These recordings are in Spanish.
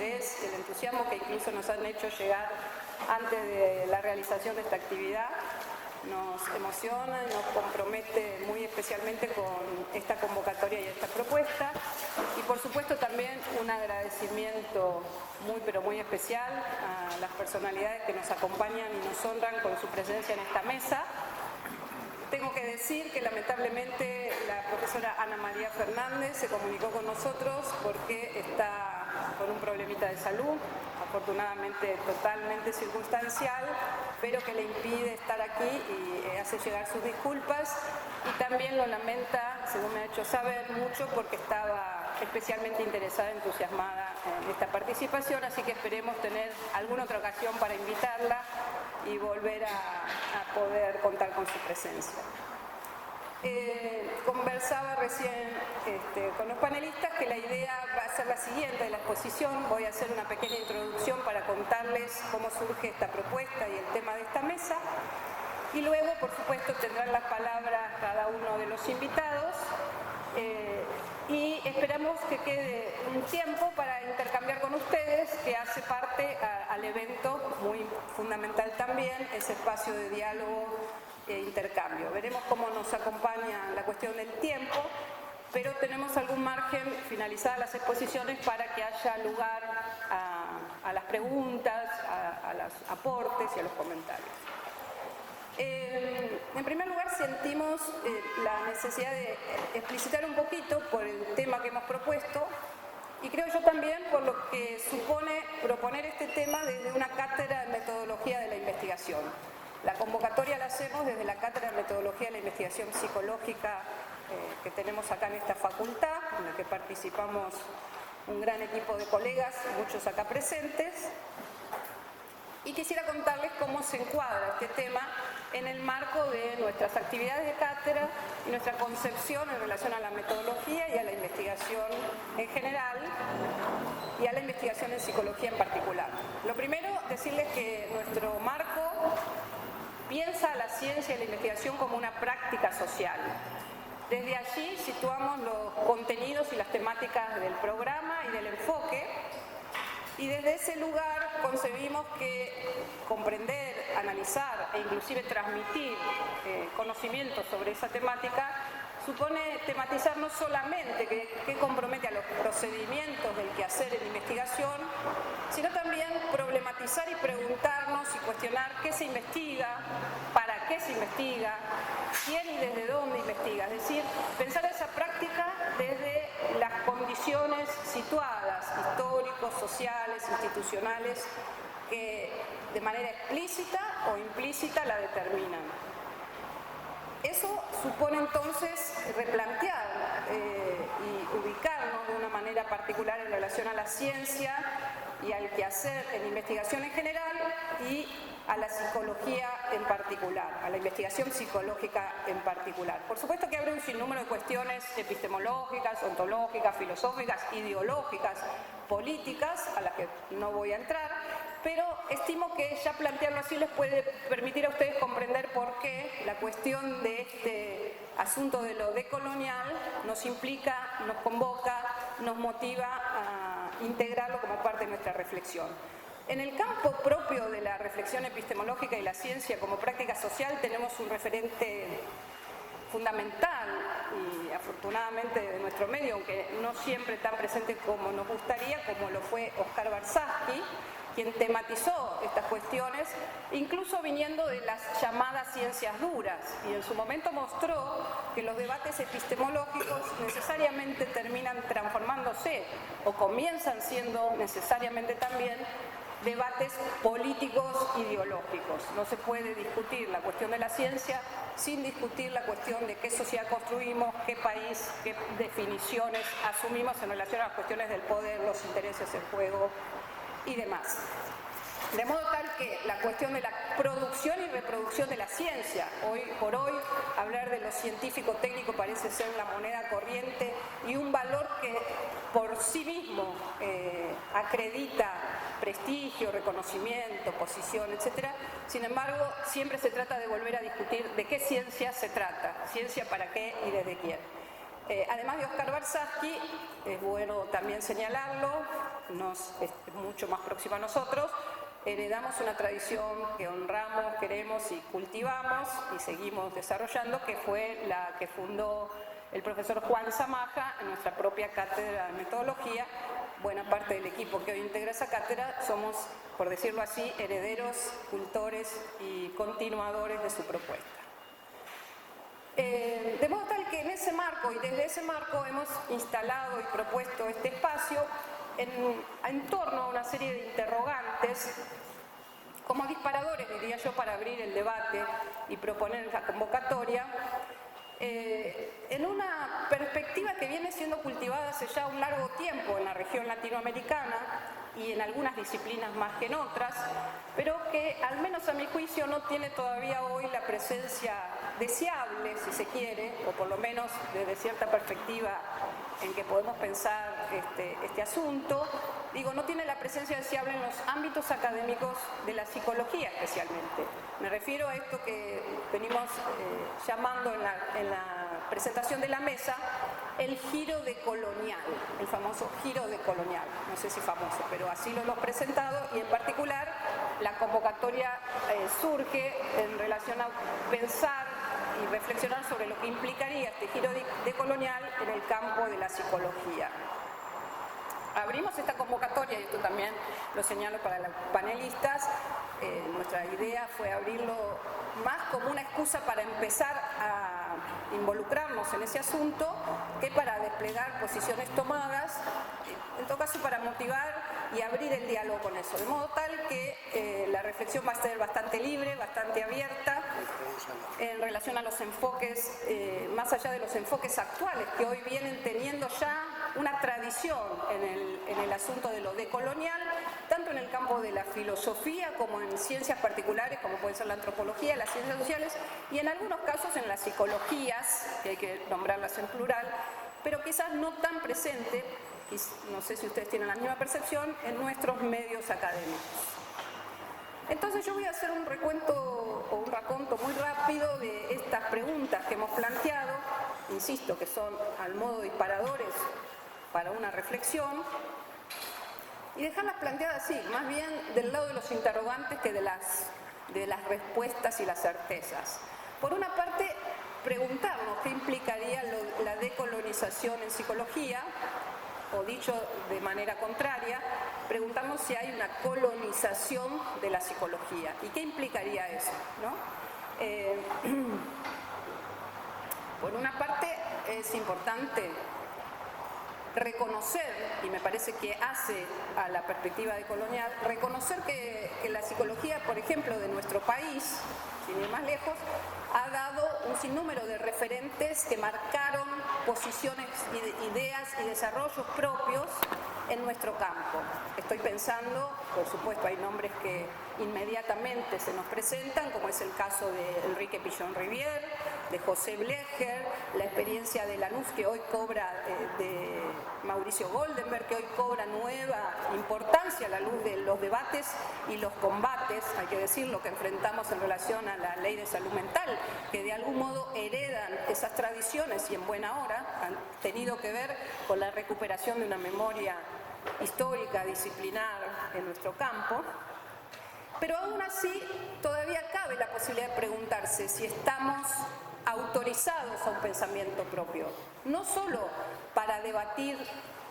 interés, el entusiasmo que incluso nos han hecho llegar antes de la realización de esta actividad. Nos emociona y nos compromete muy especialmente con esta convocatoria y esta propuesta. Y por supuesto también un agradecimiento muy pero muy especial a las personalidades que nos acompañan y nos honran con su presencia en esta mesa. Tengo que decir que lamentablemente la profesora Ana María Fernández se comunicó con nosotros porque está con un problemita de salud, afortunadamente totalmente circunstancial, pero que le impide estar aquí y hace llegar sus disculpas, y también lo lamenta, según me ha hecho saber, mucho porque estaba especialmente interesada, entusiasmada en esta participación, así que esperemos tener alguna otra ocasión para invitarla y volver a poder contar con su presencia. Conversaba recién con los panelistas que la idea va a ser la siguiente de la exposición. Voy a hacer una pequeña introducción para contarles cómo surge esta propuesta y el tema de esta mesa, y luego, por supuesto, tendrán las palabras cada uno de los invitados, y esperamos que quede un tiempo para intercambiar con ustedes, que hace parte al evento, muy fundamental también, ese espacio de diálogo e intercambio. Veremos cómo nos acompaña la cuestión del tiempo, pero tenemos algún margen, finalizadas las exposiciones, para que haya lugar a las preguntas, a los aportes y a los comentarios. En primer lugar, sentimos la necesidad de explicitar un poquito por el tema que hemos propuesto, y creo yo también por lo que supone proponer este tema desde una cátedra de metodología de la investigación. La convocatoria la hacemos desde la cátedra de metodología de la investigación psicológica que tenemos acá en esta facultad, en la que participamos un gran equipo de colegas, muchos acá presentes. Y quisiera contarles cómo se encuadra este tema en el marco de nuestras actividades de cátedra y nuestra concepción en relación a la metodología y a la investigación en general y a la investigación en psicología en particular. Lo primero, decirles que nuestro marco piensa a la ciencia y la investigación como una práctica social. Desde allí situamos los contenidos y las temáticas del programa y del enfoque, y desde ese lugar concebimos que comprender, analizar e inclusive transmitir conocimientos sobre esa temática supone tematizar no solamente qué compromete a los procedimientos del quehacer en investigación, sino también problematizar y preguntarnos y cuestionar qué se investiga, para qué se investiga, quién y desde dónde investiga. Es decir, pensar esa práctica desde las condiciones situadas, históricos, sociales, institucionales, que de manera explícita o implícita la determinan. Eso supone entonces replantear y ubicarnos de una manera particular en relación a la ciencia y al quehacer en investigación en general y a la psicología en particular, a la investigación psicológica en particular. Por supuesto que abre un sinnúmero de cuestiones epistemológicas, ontológicas, filosóficas, ideológicas, políticas, a las que no voy a entrar, pero estimo que ya plantearlo así les puede permitir a ustedes comprender por qué la cuestión de este asunto de lo decolonial nos implica, nos convoca, nos motiva a integrarlo como parte de nuestra reflexión. En el campo propio de la reflexión epistemológica y la ciencia como práctica social tenemos un referente fundamental y afortunadamente de nuestro medio, aunque no siempre tan presente como nos gustaría, como lo fue Oscar Barsavsky, quien tematizó estas cuestiones, incluso viniendo de las llamadas ciencias duras, y en su momento mostró que los debates epistemológicos necesariamente terminan transformándose o comienzan siendo necesariamente también debates políticos ideológicos. No se puede discutir la cuestión de la ciencia sin discutir la cuestión de qué sociedad construimos, qué país, qué definiciones asumimos en relación a las cuestiones del poder, los intereses en juego y demás. De modo tal que la cuestión de la producción y reproducción de la ciencia, hoy por hoy, hablar de lo científico-técnico parece ser la moneda corriente y un valor que por sí mismo acredita prestigio, reconocimiento, posición, etc. Sin embargo, siempre se trata de volver a discutir de qué ciencia se trata, ciencia para qué y desde quién. Además de Oscar Barsasky, es bueno también señalarlo, es mucho más próximo a nosotros, heredamos una tradición que honramos, queremos y cultivamos y seguimos desarrollando, que fue la que fundó el profesor Juan Zamaja en nuestra propia cátedra de metodología. Buena parte del equipo que hoy integra esa cátedra somos, por decirlo así, herederos, cultores y continuadores de su propuesta. De modo tal que en ese marco y desde ese marco hemos instalado y propuesto este espacio en torno a una serie de interrogantes como disparadores, diría yo, para abrir el debate y proponer la convocatoria, en una perspectiva que viene siendo cultivada hace ya un largo tiempo en la región latinoamericana y en algunas disciplinas más que en otras, pero que al menos a mi juicio no tiene todavía hoy la presencia deseable, si se quiere, o por lo menos desde cierta perspectiva en que podemos pensar este asunto. Digo, no tiene la presencia deseable en los ámbitos académicos de la psicología especialmente. Me refiero a esto que venimos llamando en la presentación de la mesa el giro decolonial, el famoso giro decolonial, no sé si famoso, pero así lo hemos presentado, y en particular la convocatoria surge en relación a pensar y reflexionar sobre lo que implicaría este giro decolonial en el campo de la psicología. Abrimos esta convocatoria, y esto también lo señalo para los panelistas, nuestra idea fue abrirlo más como una excusa para empezar a involucrarnos en ese asunto que para desplegar posiciones tomadas, en todo caso para motivar y abrir el diálogo con eso, de modo tal que la reflexión va a ser bastante libre, bastante abierta en relación a los enfoques, más allá de los enfoques actuales que hoy vienen teniendo ya una tradición en el asunto de lo decolonial, tanto en el campo de la filosofía como en ciencias particulares, como puede ser la antropología, las ciencias sociales, y en algunos casos en las psicologías, que hay que nombrarlas en plural, pero quizás no tan presente, no sé si ustedes tienen la misma percepción, en nuestros medios académicos. Entonces yo voy a hacer un recuento o un raconto muy rápido de estas preguntas que hemos planteado, insisto que son al modo disparadores para una reflexión, y dejarlas planteadas así, más bien del lado de los interrogantes que de las respuestas y las certezas. Por una parte, preguntarnos qué implicaría la decolonización en psicología, o dicho de manera contraria, preguntarnos si hay una colonización de la psicología y qué implicaría eso, ¿no? Por una parte es importante reconocer, y me parece que hace a la perspectiva decolonial, reconocer que la psicología, por ejemplo, de nuestro país, sin ir más lejos, ha dado un sinnúmero de referentes que marcaron posiciones, ideas y desarrollos propios en nuestro campo. Estoy pensando, por supuesto, hay nombres que inmediatamente se nos presentan, como es el caso de Enrique Pillon-Rivière, de José Blecher, la experiencia de Lanús que hoy cobra, de Mauricio Goldenberg, que hoy cobra nueva importancia a la luz de los debates y los combates, hay que decirlo, que enfrentamos en relación a la ley de salud mental, que de algún modo heredan esas tradiciones y en buena hora han tenido que ver con la recuperación de una memoria histórica, disciplinar en nuestro campo. Pero aún así todavía cabe la posibilidad de preguntarse si estamos autorizados a un pensamiento propio, no solo para debatir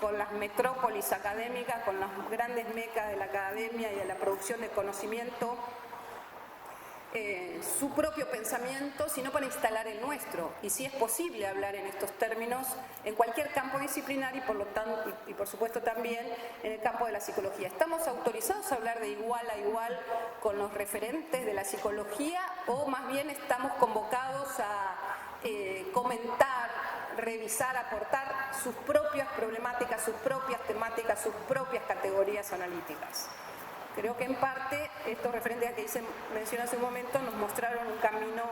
con las metrópolis académicas, con las grandes mecas de la academia y de la producción de conocimiento, su propio pensamiento, sino para instalar el nuestro, y si es posible hablar en estos términos en cualquier campo disciplinar y por lo tanto, y por supuesto también en el campo de la psicología. ¿Estamos autorizados a hablar de igual a igual con los referentes de la psicología o más bien estamos convocados a comentar, revisar, aportar sus propias problemáticas, sus propias temáticas, sus propias categorías analíticas? Creo que en parte estos referentes que mencioné hace un momento nos mostraron un camino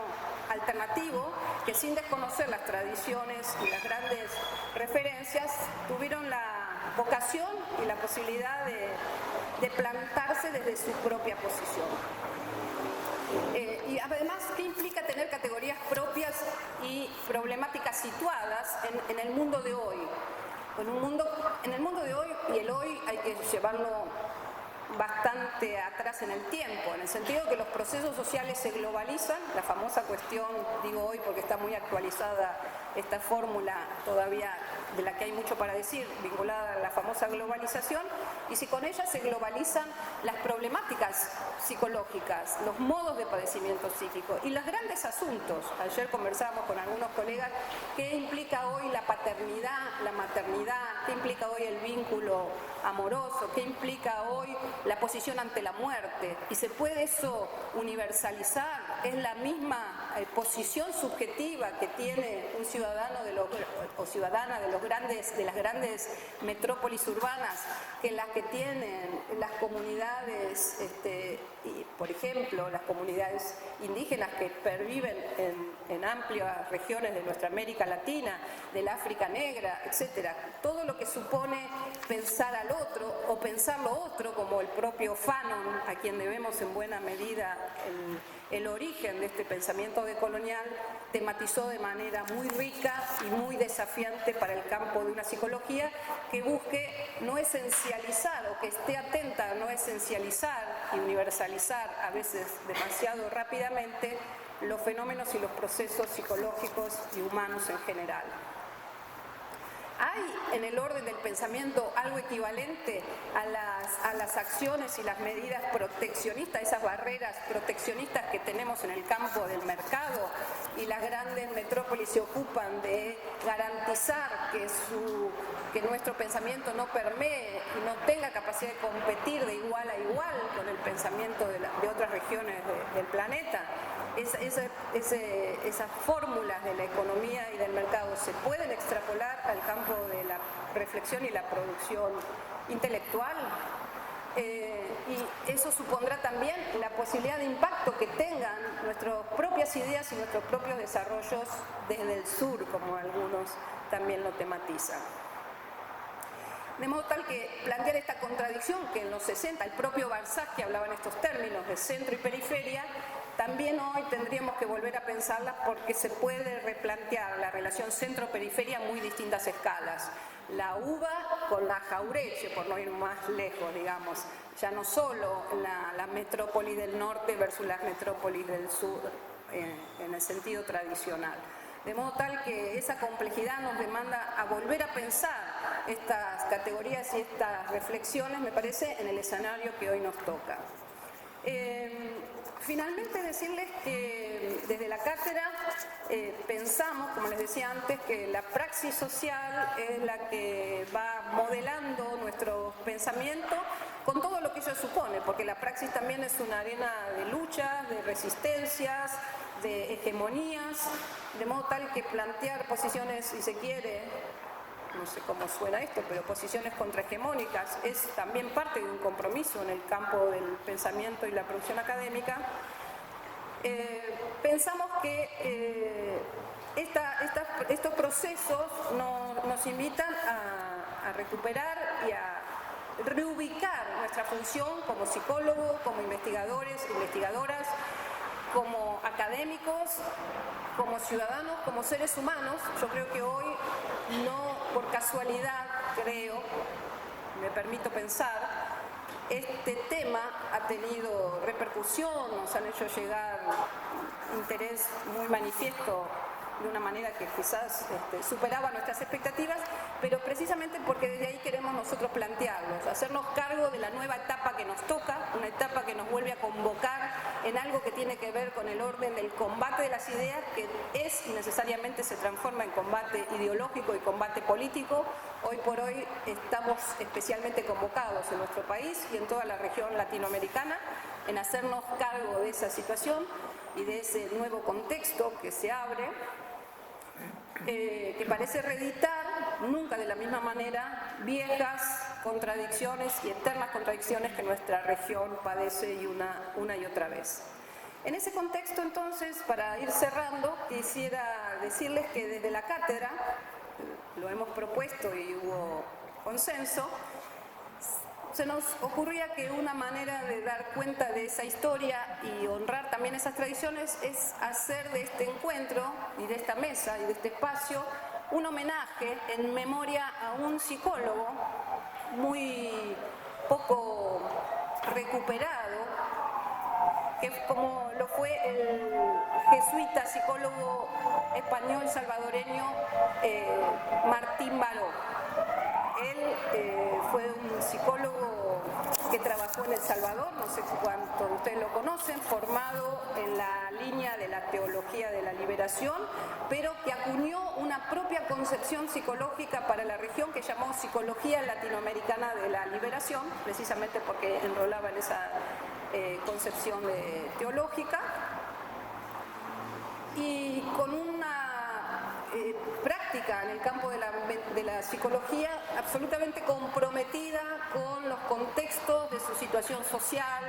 alternativo que, sin desconocer las tradiciones y las grandes referencias, tuvieron la vocación y la posibilidad de plantarse desde su propia posición. Y además, ¿qué implica tener categorías propias y problemáticas situadas en el mundo de hoy? En el mundo de hoy, y el hoy hay que llevarlo bastante atrás en el tiempo, en el sentido que los procesos sociales se globalizan, la famosa cuestión, digo hoy porque está muy actualizada esta fórmula todavía de la que hay mucho para decir, vinculada a la famosa globalización, y si con ella se globalizan las problemáticas psicológicas, los modos de padecimiento psíquico y los grandes asuntos. Ayer conversábamos con algunos colegas qué implica hoy la paternidad, la maternidad, qué implica hoy el vínculo amoroso, qué implica hoy la posición ante la muerte, y se puede eso universalizar. Es la misma posición subjetiva que tiene un ciudadano o ciudadana de las grandes metrópolis urbanas que las que tienen las comunidades, por ejemplo, las comunidades indígenas que perviven en amplias regiones de nuestra América Latina, del África Negra, etcétera. Todo lo que supone pensar al otro o pensar lo otro, como el propio Fanon, a quien debemos en buena medida el origen de este pensamiento decolonial, tematizó de manera muy rica y muy desafiante para el campo de una psicología que busque no esencializar o que esté atenta a no esencializar y universalizar a veces demasiado rápidamente los fenómenos y los procesos psicológicos y humanos en general. ¿Hay en el orden del pensamiento algo equivalente a las acciones y las medidas proteccionistas, esas barreras proteccionistas que tenemos en el campo del mercado? Y las grandes metrópolis se ocupan de garantizar que nuestro pensamiento no permee y no tenga capacidad de competir de igual a igual con el pensamiento de otras regiones del planeta. Esas fórmulas de la economía y del mercado se pueden extrapolar al campo de la reflexión y la producción intelectual, y eso supondrá también la posibilidad de impacto que tengan nuestras propias ideas y nuestros propios desarrollos desde el sur, como algunos también lo tematizan. De modo tal que plantear esta contradicción que en los 60 el propio Balzac, que hablaba en estos términos de centro y periferia, también hoy tendríamos que volver a pensarla porque se puede replantear la relación centro-periferia a muy distintas escalas. La uva con la Jaureche, por no ir más lejos, digamos, ya no solo la metrópoli del norte versus las metrópolis del sur en el sentido tradicional. De modo tal que esa complejidad nos demanda a volver a pensar estas categorías y estas reflexiones, me parece, en el escenario que hoy nos toca. Finalmente decirles que desde la cátedra pensamos, como les decía antes, que la praxis social es la que va modelando nuestro pensamiento con todo lo que ello supone, porque la praxis también es una arena de luchas, de resistencias, de hegemonías, de modo tal que plantear posiciones, si se quiere, no sé cómo suena esto, pero posiciones contrahegemónicas es también parte de un compromiso en el campo del pensamiento y la producción académica. Pensamos que estos procesos nos invitan a recuperar y a reubicar nuestra función como psicólogos, como investigadores, investigadoras, como académicos, como ciudadanos, como seres humanos. Yo creo que hoy, no por casualidad, me permito pensar, este tema ha tenido repercusión, nos han hecho llegar interés muy manifiesto de una manera que quizás superaba nuestras expectativas, pero precisamente porque desde ahí queremos nosotros plantearlos, hacernos cargo de la nueva etapa que nos toca, una etapa que nos vuelve a convocar en algo que tiene que ver con el orden del combate de las ideas, que es y necesariamente se transforma en combate ideológico y combate político. Hoy por hoy estamos especialmente convocados en nuestro país y en toda la región latinoamericana en hacernos cargo de esa situación y de ese nuevo contexto que se abre, que parece reeditar, nunca de la misma manera, viejas contradicciones y eternas contradicciones que nuestra región padece y una y otra vez. En ese contexto, entonces, para ir cerrando, quisiera decirles que desde la cátedra, lo hemos propuesto y hubo consenso, se nos ocurría que una manera de dar cuenta de esa historia y honrar también esas tradiciones es hacer de este encuentro y de esta mesa y de este espacio un homenaje en memoria a un psicólogo muy poco recuperado, que como lo fue el jesuita psicólogo español salvadoreño Martín Baró. Él fue un psicólogo que trabajó en El Salvador, no sé cuántos de ustedes lo conocen, formado en la línea de la teología de la liberación, pero que acuñó una propia concepción psicológica para la región que llamó Psicología Latinoamericana de la Liberación, precisamente porque enrolaba en esa concepción teológica, y con una práctica en el campo de la psicología absolutamente comprometida con los contextos de su situación social,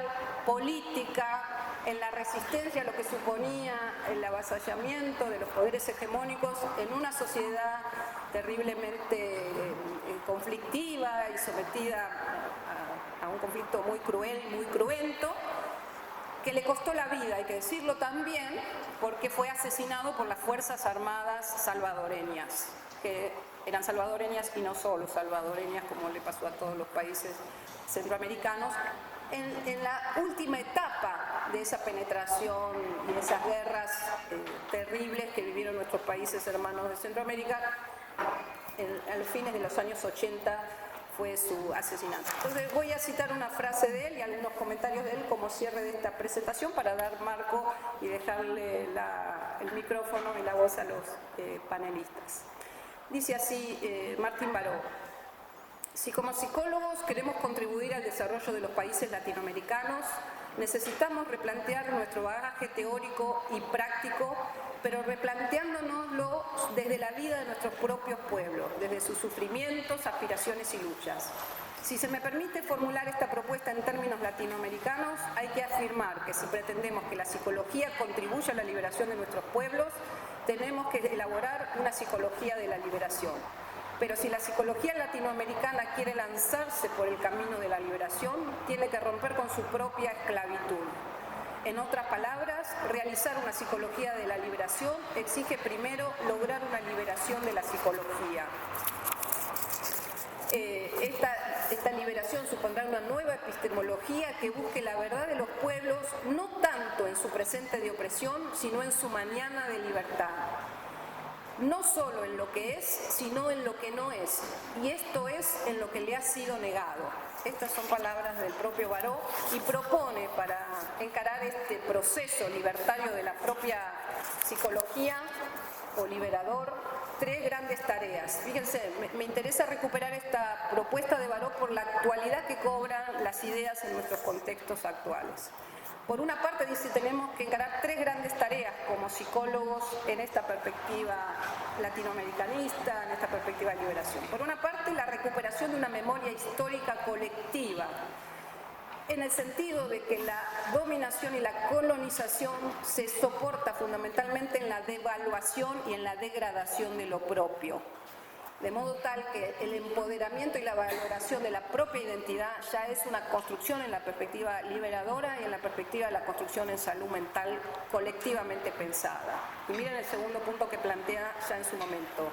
política, en la resistencia a lo que suponía el avasallamiento de los poderes hegemónicos en una sociedad terriblemente conflictiva y sometida a un conflicto muy cruel, muy cruento, que le costó la vida, hay que decirlo también, porque fue asesinado por las Fuerzas Armadas salvadoreñas, que eran salvadoreñas y no solo salvadoreñas, como le pasó a todos los países centroamericanos, en la última etapa de esa penetración y de esas guerras terribles que vivieron nuestros países hermanos de Centroamérica a los fines de los años 80, fue su asesinato. Entonces voy a citar una frase de él y algunos comentarios de él como cierre de esta presentación para dar marco y dejarle el micrófono y la voz a los panelistas. Dice así Martín Baró: si como psicólogos queremos contribuir al desarrollo de los países latinoamericanos, necesitamos replantear nuestro bagaje teórico y práctico, pero replanteándonoslo desde la vida de nuestros propios pueblos, desde sus sufrimientos, aspiraciones y luchas. Si se me permite formular esta propuesta en términos latinoamericanos, hay que afirmar que si pretendemos que la psicología contribuya a la liberación de nuestros pueblos, tenemos que elaborar una psicología de la liberación. Pero si la psicología latinoamericana quiere lanzarse por el camino de la liberación, tiene que romper con su propia esclavitud. En otras palabras, realizar una psicología de la liberación exige primero lograr una liberación de la psicología. Esta liberación supondrá una nueva epistemología que busque la verdad de los pueblos, no tanto en su presente de opresión, sino en su mañana de libertad. No solo en lo que es, sino en lo que no es, y esto es en lo que le ha sido negado. Estas son palabras del propio Baró y propone para encarar este proceso libertario de la propia psicología o liberador tres grandes tareas. Fíjense, me interesa recuperar esta propuesta de Baró por la actualidad que cobran las ideas en nuestros contextos actuales. Por una parte, dice, tenemos que encarar tres grandes tareas como psicólogos en esta perspectiva latinoamericanista, en esta perspectiva de liberación. Por una parte, la recuperación de una memoria histórica colectiva, en el sentido de que la dominación y la colonización se soporta fundamentalmente en la devaluación y en la degradación de lo propio. De modo tal que el empoderamiento y la valoración de la propia identidad ya es una construcción en la perspectiva liberadora y en la perspectiva de la construcción en salud mental colectivamente pensada. Y miren el segundo punto que plantea ya en su momento: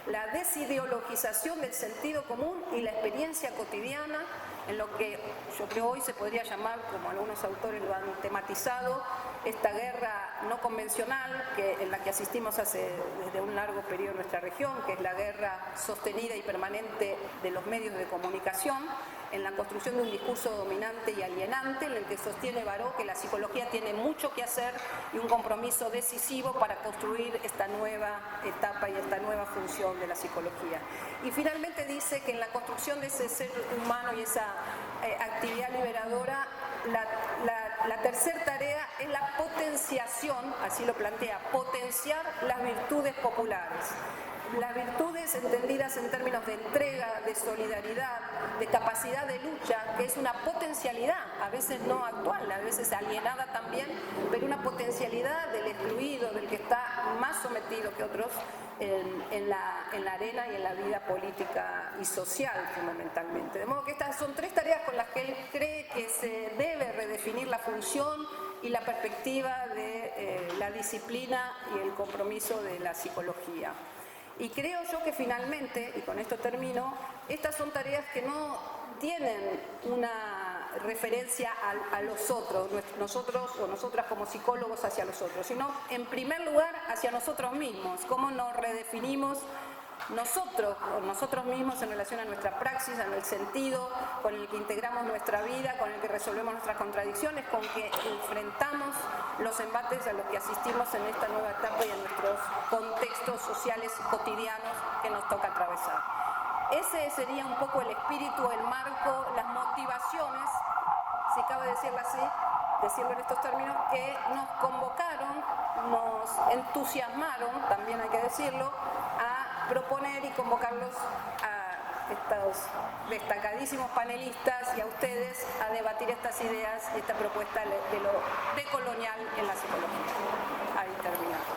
la desideologización del sentido común y la experiencia cotidiana, en lo que yo creo hoy se podría llamar, como algunos autores lo han tematizado, esta guerra no convencional en la que asistimos desde un largo periodo en nuestra región, que es la guerra sostenida y permanente de los medios de comunicación, en la construcción de un discurso dominante y alienante, en el que sostiene Baró que la psicología tiene mucho que hacer y un compromiso decisivo para construir esta nueva etapa y esta nueva función de la psicología. Y finalmente dice que en la construcción de ese ser humano y esa actividad liberadora, la tercera tarea es la potenciación, así lo plantea, potenciar las virtudes populares. Las virtudes entendidas en términos de entrega, de solidaridad, de capacidad de lucha, que es una potencialidad, a veces no actual, a veces alienada también, pero una potencialidad del excluido, del que está más sometido que otros, en la arena y en la vida política y social fundamentalmente. De modo que estas son tres tareas con las que él cree que se debe redefinir la función y la perspectiva de la disciplina y el compromiso de la psicología. Y creo yo que finalmente, y con esto termino, estas son tareas que no tienen una referencia a los otros, nosotros o nosotras como psicólogos hacia los otros, sino en primer lugar hacia nosotros mismos, cómo nos redefinimos nosotros o nosotros mismos en relación a nuestra praxis, en el sentido con el que integramos nuestra vida, con el que resolvemos nuestras contradicciones, con que enfrentamos los embates a los que asistimos en esta nueva etapa y en nuestros contextos sociales cotidianos que nos toca atravesar. Ese sería un poco el espíritu, el marco, las motivaciones, si cabe decirlo así, decirlo en estos términos, que nos convocaron, nos entusiasmaron, también hay que decirlo, a proponer y convocarlos a estos destacadísimos panelistas y a ustedes a debatir estas ideas y esta propuesta de lo decolonial en la psicología. Ahí terminamos.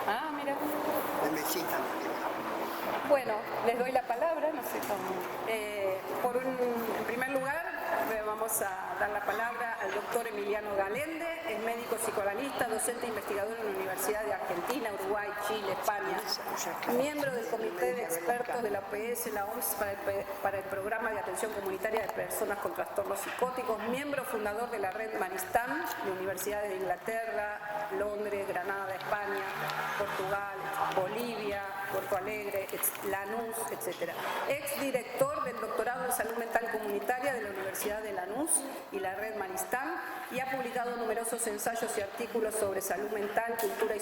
Ah, mira. Bueno, les doy la palabra, no sé cómo. En primer lugar, vamos a dar la palabra al doctor Emiliano Galende, es médico psicoanalista, docente e investigador en la Universidad de Argentina, Uruguay, Chile, España, miembro del Comité de Expertos de la OPS, la OMS, para el Programa de Atención Comunitaria de Personas con Trastornos Psicóticos, miembro fundador de la Red Maristán, de Universidades de Inglaterra, Londres, Granada, España, Portugal, Bolivia, Porto Alegre, Lanús, etc. Exdirector del Doctorado en Salud Mental Comunitaria de la Universidad de Lanús y la Red Maristán, y ha publicado numerosos ensayos y artículos sobre salud mental, cultura y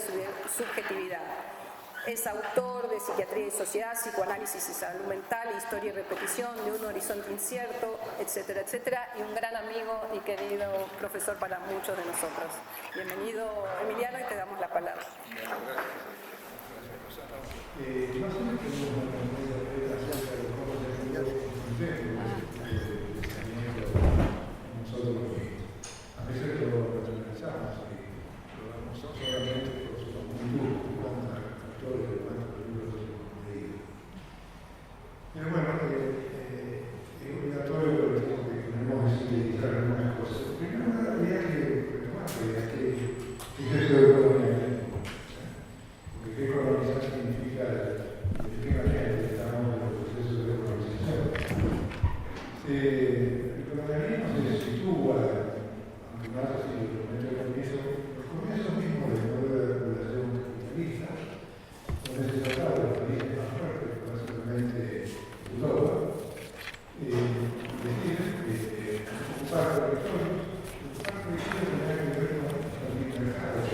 subjetividad. Es autor de Psiquiatría y Sociedad, Psicoanálisis y Salud Mental, Historia y Repetición de un Horizonte Incierto, etcétera, etcétera, y un gran amigo y querido profesor para muchos de nosotros. Bienvenido, Emiliano, y te damos la palabra. Nosotros, a veces lo organizamos y lo damos solamente por su magnitud, cuántos actores, cuántos libros de ellos. Pero bueno, es obligatorio que tenemos que sintetizar algunas cosas. Primero, habría que retomar que es esto de colonialismo. Porque qué colonizar significa efectivamente estamos en los procesos de colonización. El colonialismo se sitúa, aunque más así lo meto al comienzo, los comienzos mismos del modelo de regulación capitalista, donde se trataba de los países más fuertes, básicamente Europa, decir que ocupar territorios tenía que ver con el mercado,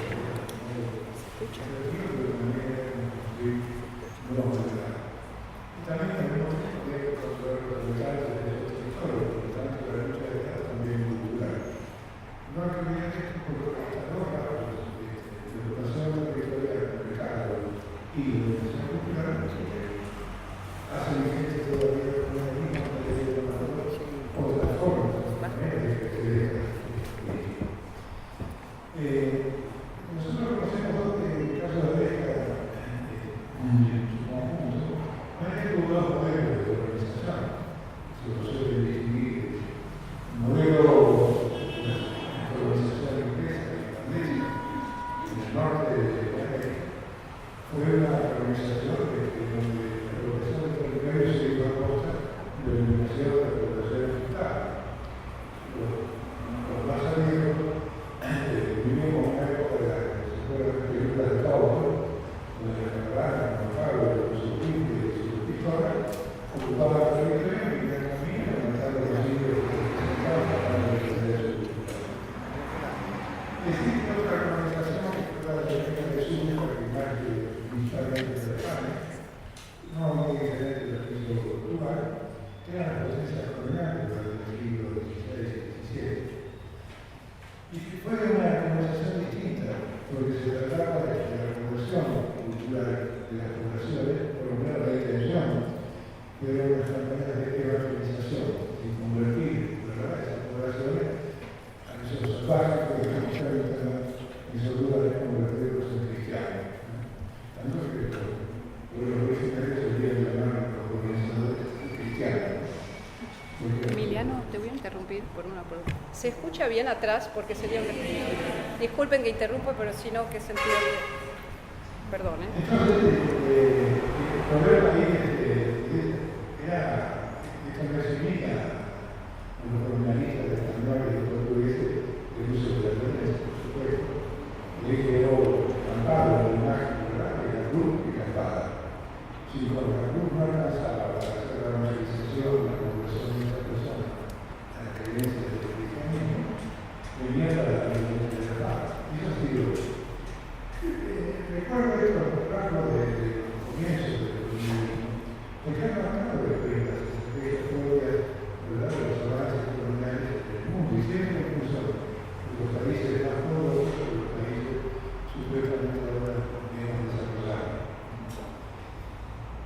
pero también construir nuevos mercados. Y también tenemos que controlar los mercados de esos territorios, por lo tanto la lucha de clases también es cultural. No hay que olvidar que estas dos capas de ocupación territorial del mercado y de organización cultural hacen vigente todavía una misma materia de valor otras formas, maneras de acceder a nosotros conocemos el caso de América en su conjunto. Hay dos modelos de organización. Se suele distinguir el modelo de organización inglesa y irlandesa en el norte de América. Fue una organización donde la población de territorio se dio a costa de la eliminación de la población afectada. Los más amigos vivimos una época de las películas de Tauro, donde la caravana, los pagos, los subtítulos y sus pistolas ocupaban el territorio y el camino ¿Se escucha bien atrás? Porque sería un... Disculpen que interrumpa, pero si no, ¿qué sentido tiene? Perdón, ¿eh? Entonces, el problema ahí era esta resumida a los colonialistas españoles y portugueses el uso de la violencia, por supuesto. Y ahí quedó estampado la imagen, ¿verdad?, de la cruz que cantaba. Si con la cruz no alcanzaba para hacer la evangelización, la conversión de esta persona a la creencia del cristianismo, venía la violencia de la paz. Y eso ha sido. Recuerdo esto algo de los comienzos del comunismo, porque han hablado de las estrategias, ¿verdad?, de los avances coloniales del mundo, y siempre incluso de los países más poderosos, de los países supuestamente ahora menos desarrollados.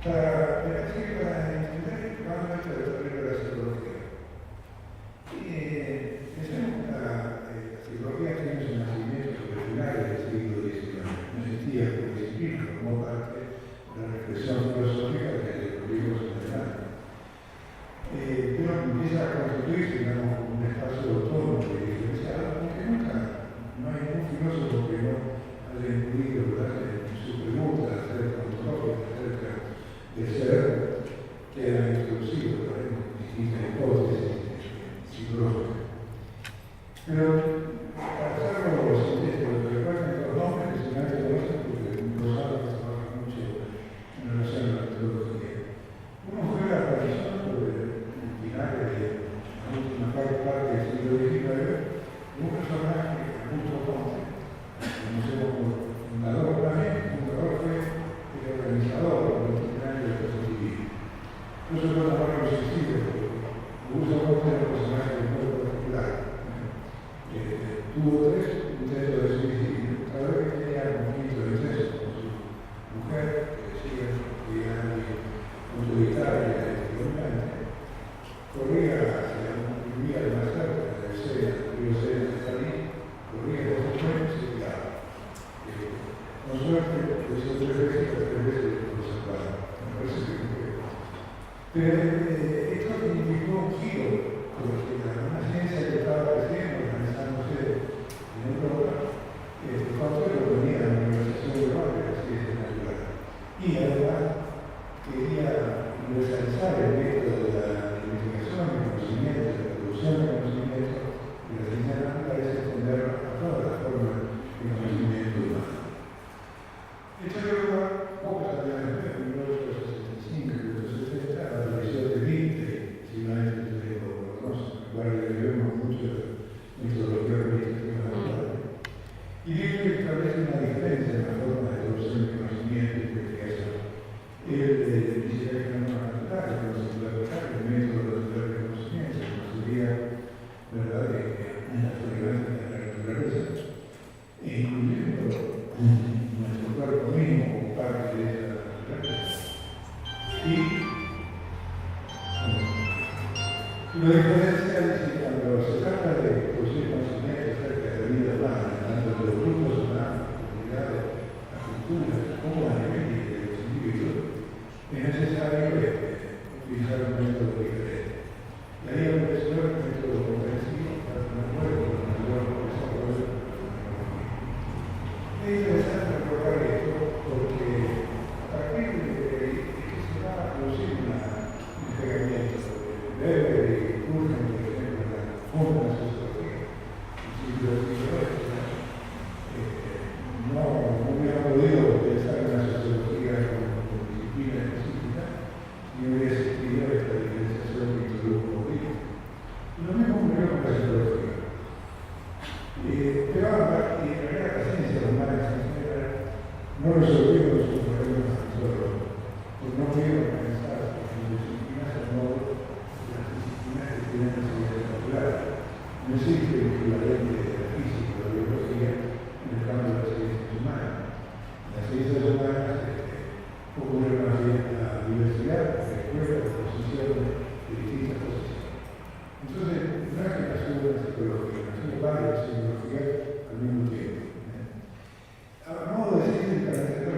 Para entender realmente el desarrollo de la psicología. Pensemos que la psicología tiene su nacimiento sobre finales del siglo XIX. No existía como disciplina, como parte de la reflexión filosófica que descubrimos en adelante. Pero empieza a constituirse, digamos, como un espacio autónomo y diferenciado, porque nunca, no hay ningún filósofo que no haya incluido, ¿verdad?, en su pregunta acerca del ser que han introducido en distintas hipótesis psicológicas. Pero para hacerlo sintético, recuerden los nombres que se me han conocido porque los saben trabajan mucho en relación a la metodología. Uno fue la aparición sobre el final de la última parte del siglo XIX de un personaje, Augusto Comte, que conocemos como fundador también. El fundador fue el organizador del itinerario del positivismo. No se puede llamar los suicidios, pero Augusto Comte era un personaje muy particular. Tuvo 3 intentos de suicidio. Cada vez que tenía conflicto de intenso con su mujer, que decía que era muy autoritaria y dominante, corría hacia un día de más cerca de la escena, el río Sena de París, corría por los puentes y se tiraba. Con suerte, lo hizo 3 veces, las 3 veces lo salvaron. Me parece que no fue. Pero esto significó un giro, porque una ciencia que estaba creciendo, organizándose en Europa, Comte proponía la universalización global de la ciencia natural. Y además quería universalizar el método de la investigación, el conocimiento, de la producción de conocimiento de la ciencia natural, es extenderlo a todas las formas de conocimiento humano. Esto llevó a pocos años después, en 1865 y 1870, a la aparición de Witte, seguramente ustedes lo conocen, igual que vemos mucho metodología organizativa natural. Y Witte establece una diferencia en la forma de producción de conocimiento y investigación. Él dice que hay fenómenos naturales, que no se puede aplicar el método natural de conocimiento, que no sería, ¿verdad?, una tolerancia de la naturaleza, incluyendo nuestro cuerpo mismo como parte de esa naturaleza. Y lo diferencial es que cuando se trata de producir conocimiento acerca de la vida humana, tanto de los grupos humanos, las comunidades, las culturas, como a nivel de los individuos, es necesario utilizar un método diferente. Y ahí empezó el método comprensivo para un nuevo, con mayor desarrollo de la tecnología. Es interesante recordar esto porque a partir de que se va a producir un despegamiento breve de Durkheim, por ejemplo, en la funda de la sociología, el siglo XIX, no hubiera podido pensar en la sociología como disciplina específica y hubiera existido esta diferenciación que introdujo Baudier. Lo mismo ocurrió con la psicología. Pero ahora, y en realidad la ciencia humana en general no resolvió sus problemas solo, porque no pudieron pensar en disciplinas al modo de las disciplinas que tienen la ciencia natural. No existe el equivalente de la física o la biología en el campo de las ciencias humanas. Las ciencias humanas ocurren más bien la diversidad de escuelas, de posiciones, de distintas posiciones. Entonces, no es que nació una psicología, nació varias psicologías al mismo tiempo. A modo de decir, para entender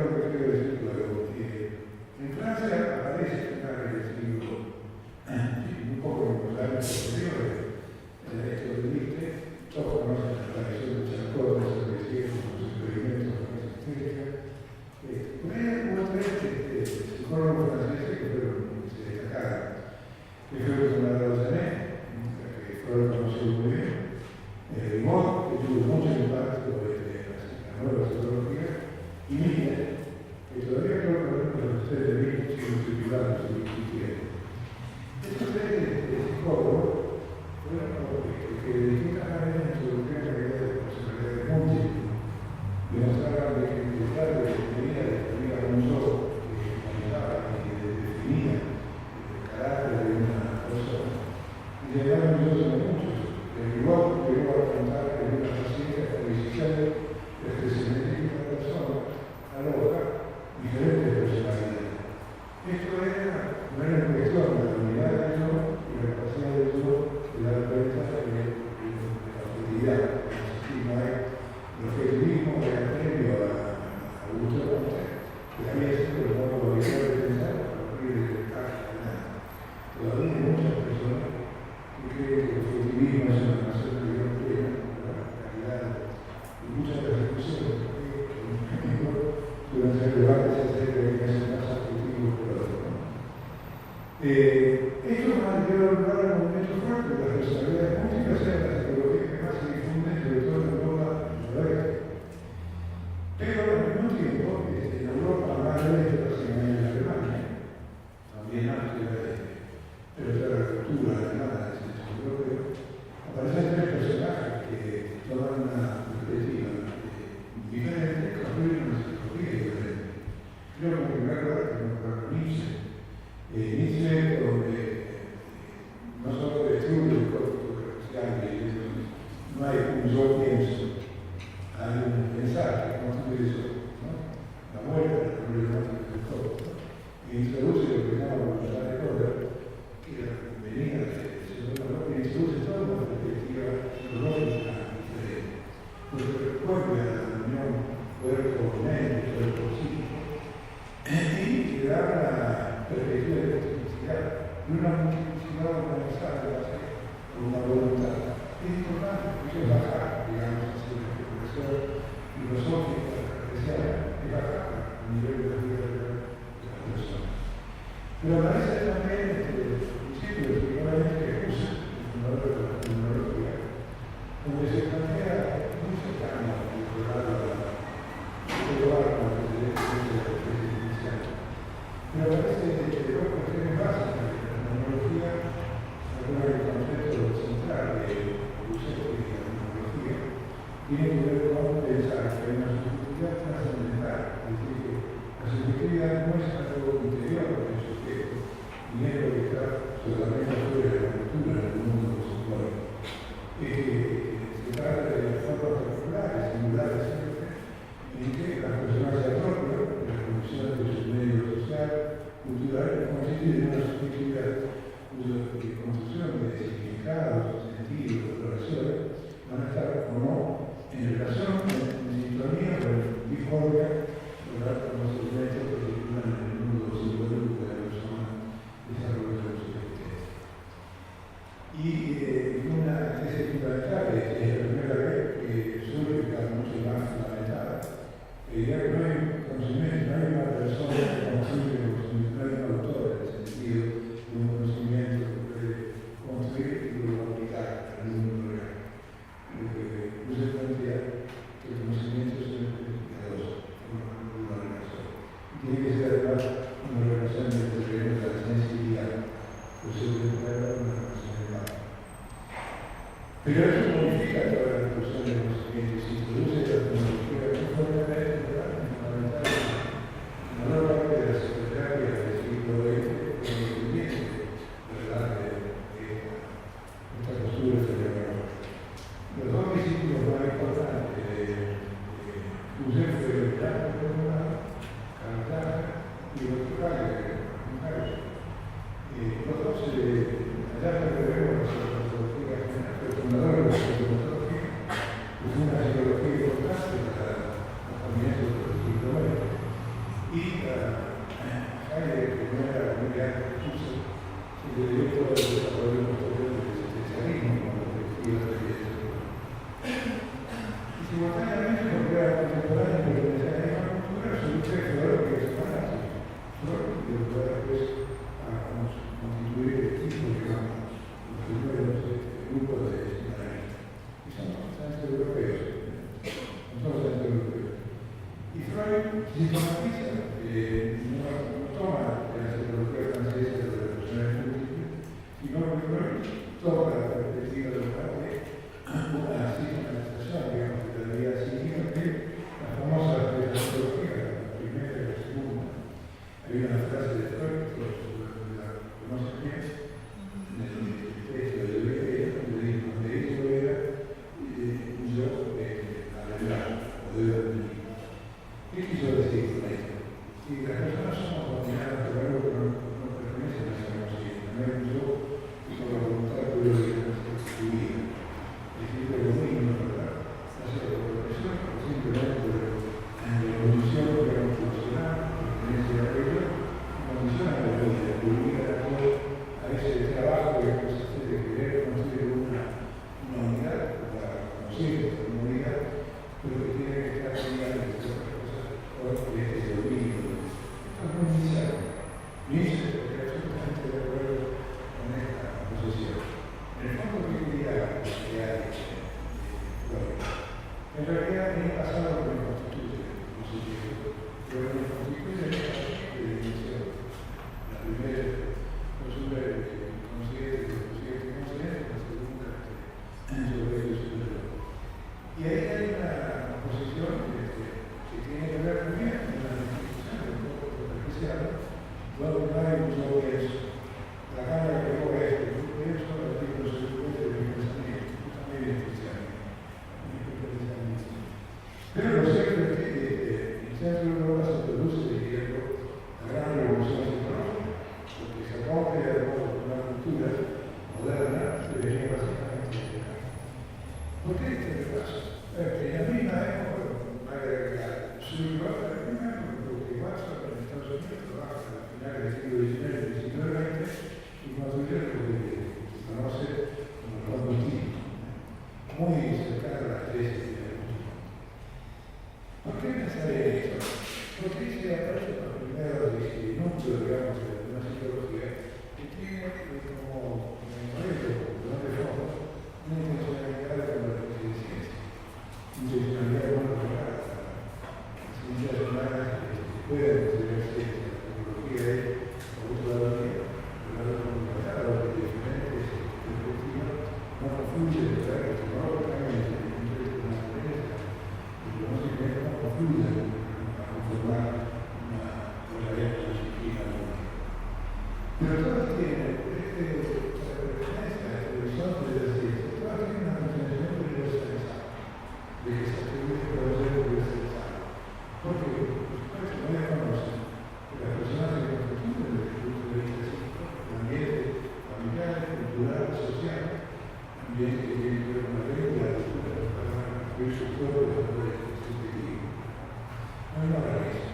demostraban de que el trato que tenía de Camila Monzó, que manejaba y definía el carácter de una persona, y llegaron muchos. Igual llegó a contar que una paciente judicial desde se metía una persona a la otra diferentes personalidades. Esto no era cuestión de la unidad del yo y la capacidad del yo de dar cuenta de la objetividad. No hay el objetivismo era previo a Augusto Comte, que había sido el modo habitual de pensar a partir del caso de nada. Todavía hay muchas personas que creen que el objetivismo es una nación de Dios plena, la realidad y muchas persecuciones suelen ser debates acerca de que es más objetivo que otro. Esto nos ha llevado a un momento fuerte de las personalidades múltiples en la psicología que más se difunde, sobre todo en Europa del oeste. Pero al mismo tiempo, en Europa, más de esto, en Alemania, también antes de la cultura alemana, aparecen tres personajes que toman una perspectiva diferente, construyen una psicología diferente. Creo que en primer lugar tenemos que hablar con Nietzsche. Nietzsche, donde no solo destruye el código social, no hay un yo pienso, hay un pensar que construye eso, ¿no? La muerte, la problemática del todo, y introduce lo que llama voluntad de poder, que venía de introduce toda una perspectiva psicológica diferente. Porque recuerda a la unión cuerpo-mente, cuerpo-psíquico, y le da una perspectiva de multiplicidad, de una multiplicidad organizada con una voluntad. Es importante, porque es bajar, digamos así, la especulación filosófica, cartesiana, es bajar el nivel de la vida de la persona. Pero aparece también el principio de que usa donde se plantea muy cercano al programa de la presidencia inicial. Pero parece que dos cuestiones básicas de la tecnología, alguna del concepto central de Rousseau y la tecnología, tiene que ver con pensar que hay una subjetividad trascendental, es decir, que la subjetividad no es algo interior del sujeto, y es lo que está solamente fuera de la cultura del mundo psicológico. Se trata de las formas particulares, singulares siempre, en que las personas se apropian de las condiciones de su medio social, cultural, constituyen una subjetividad cuya construcción de significados, sentidos, relaciones, van a estar o no en relación, en sintonía con el discordia, lograr los elementos que circulan en el mundo psicológico de la persona desarrolla su subjetividad. Y una tesis fundamental, es la primera vez que surge, está mucho más fundamentada, que diría que no hay un conocimiento, no hay una persona que construye el conocimiento, no hay un autor en el sentido de un conocimiento que puede construir y luego aplicar al mundo real. No se plantea que el conocimiento es un investigador, una relación. Tiene que ser además una relación entre la sensibilidad, pues se puede crear una relación de paz. Pero eso modifica toda la discusión de los que se introduce la tecnología conformemente fundamental en la nueva parte de la psicoterapia del siglo XX, que es independiente, ¿verdad?, de esta postura cerebral. Los dos discípulos más importantes de Rousseau fue el plan formado, Cartagena y el otro los dos allá que vemos la psicología, el fundador de la psicología, que fue una psicología importante para los comienzos del siglo XX, y Heidegger, que no era muy grande que puso, se le dio todo el desarrollo posterior del existencialismo como perspectiva de la y simultáneamente, porque era contemporáneo de la misma cultura, surge Freud, que es fanático. Freud, y después constituir el equipo, digamos, los primeros grupos de psicoanalistas. Y son centroeuropeos, Y Freud sistematiza, no toma de la psicología francesa de las personas múltiples, sino que Freud toma la perspectiva de una sistematización, digamos, de la vida psíquica, que la forma poder adquisitivo. ¿Qué quiso decir con esto? Que las personas somos dominadas por algo que no pertenece a nuestra conciencia. No es yo y por la voluntad de Dios que no se constituía. Es decir, que lo mismo, ¿verdad? No sé, por profesión, o simplemente por la condición que era funcional, pertenece a ello, condiciona la vida, que obliga a ese trabajo que consiste de querer construir una unidad, para conocer una unidad, pero que tiene que estar ligada a otras cosas, o este dominio. Esto es muy necesario. Nietzsche, porque absolutamente de acuerdo con esta posición. En el fondo, ¿qué quería crear Freud? En realidad, el pasado no me constituye, no sé si es, pero me constituye la definición. La primera postura que considere, la segunda sobre ello superior. Y ahí hay una posición que tiene que ver también con la definición de un poco superficial, donde no hay mucho de eso. La cámara que fue esto, de eso, el artículo 50 de mi pensamiento, también es cristiano. Pero lo cierto es que el centro de Europa se produce siguiendo la gran revolución psicológica, porque se rompe una cultura moderna que venía básicamente de acá. ¿Por qué este repaso? En la misma época, hay que agregar, su Europa, en la misma época, porque WhatsApp en Estados Unidos trabaja a finales del siglo XIX y siglo XX y construye lo que se conoce como los motivos, muy cercano a las tesis de la música. ¿Por qué pensar en esto? Porque se aparece por primera vez el núcleo, digamos, de una psicología que tiene como modelo, como de fondo, una intencionalidad con la ciencia. Intencionalidad con la las ciencias humanas que pueden considerar ciencia. La tecnología es, por otro lado, pero lo que diferentes perspectivas no confluyen tecnológicamente, la naturaleza, y no simplemente no confluyen a conformar una realidad filosofía única. Pero todas tienen esta referencia, este horizonte de la ciencia, todas tienen una concepción universalizada, de que se atribuye a los seres universalizados. Porque, por supuesto, no desconocen que las personas se constituyen desde el punto de vista psíquico, el ambiente familiar, cultural, social, ambiente que tiene que ver con la lengua, la cultura, para construir su propio poder subjetivo. No es nada de eso.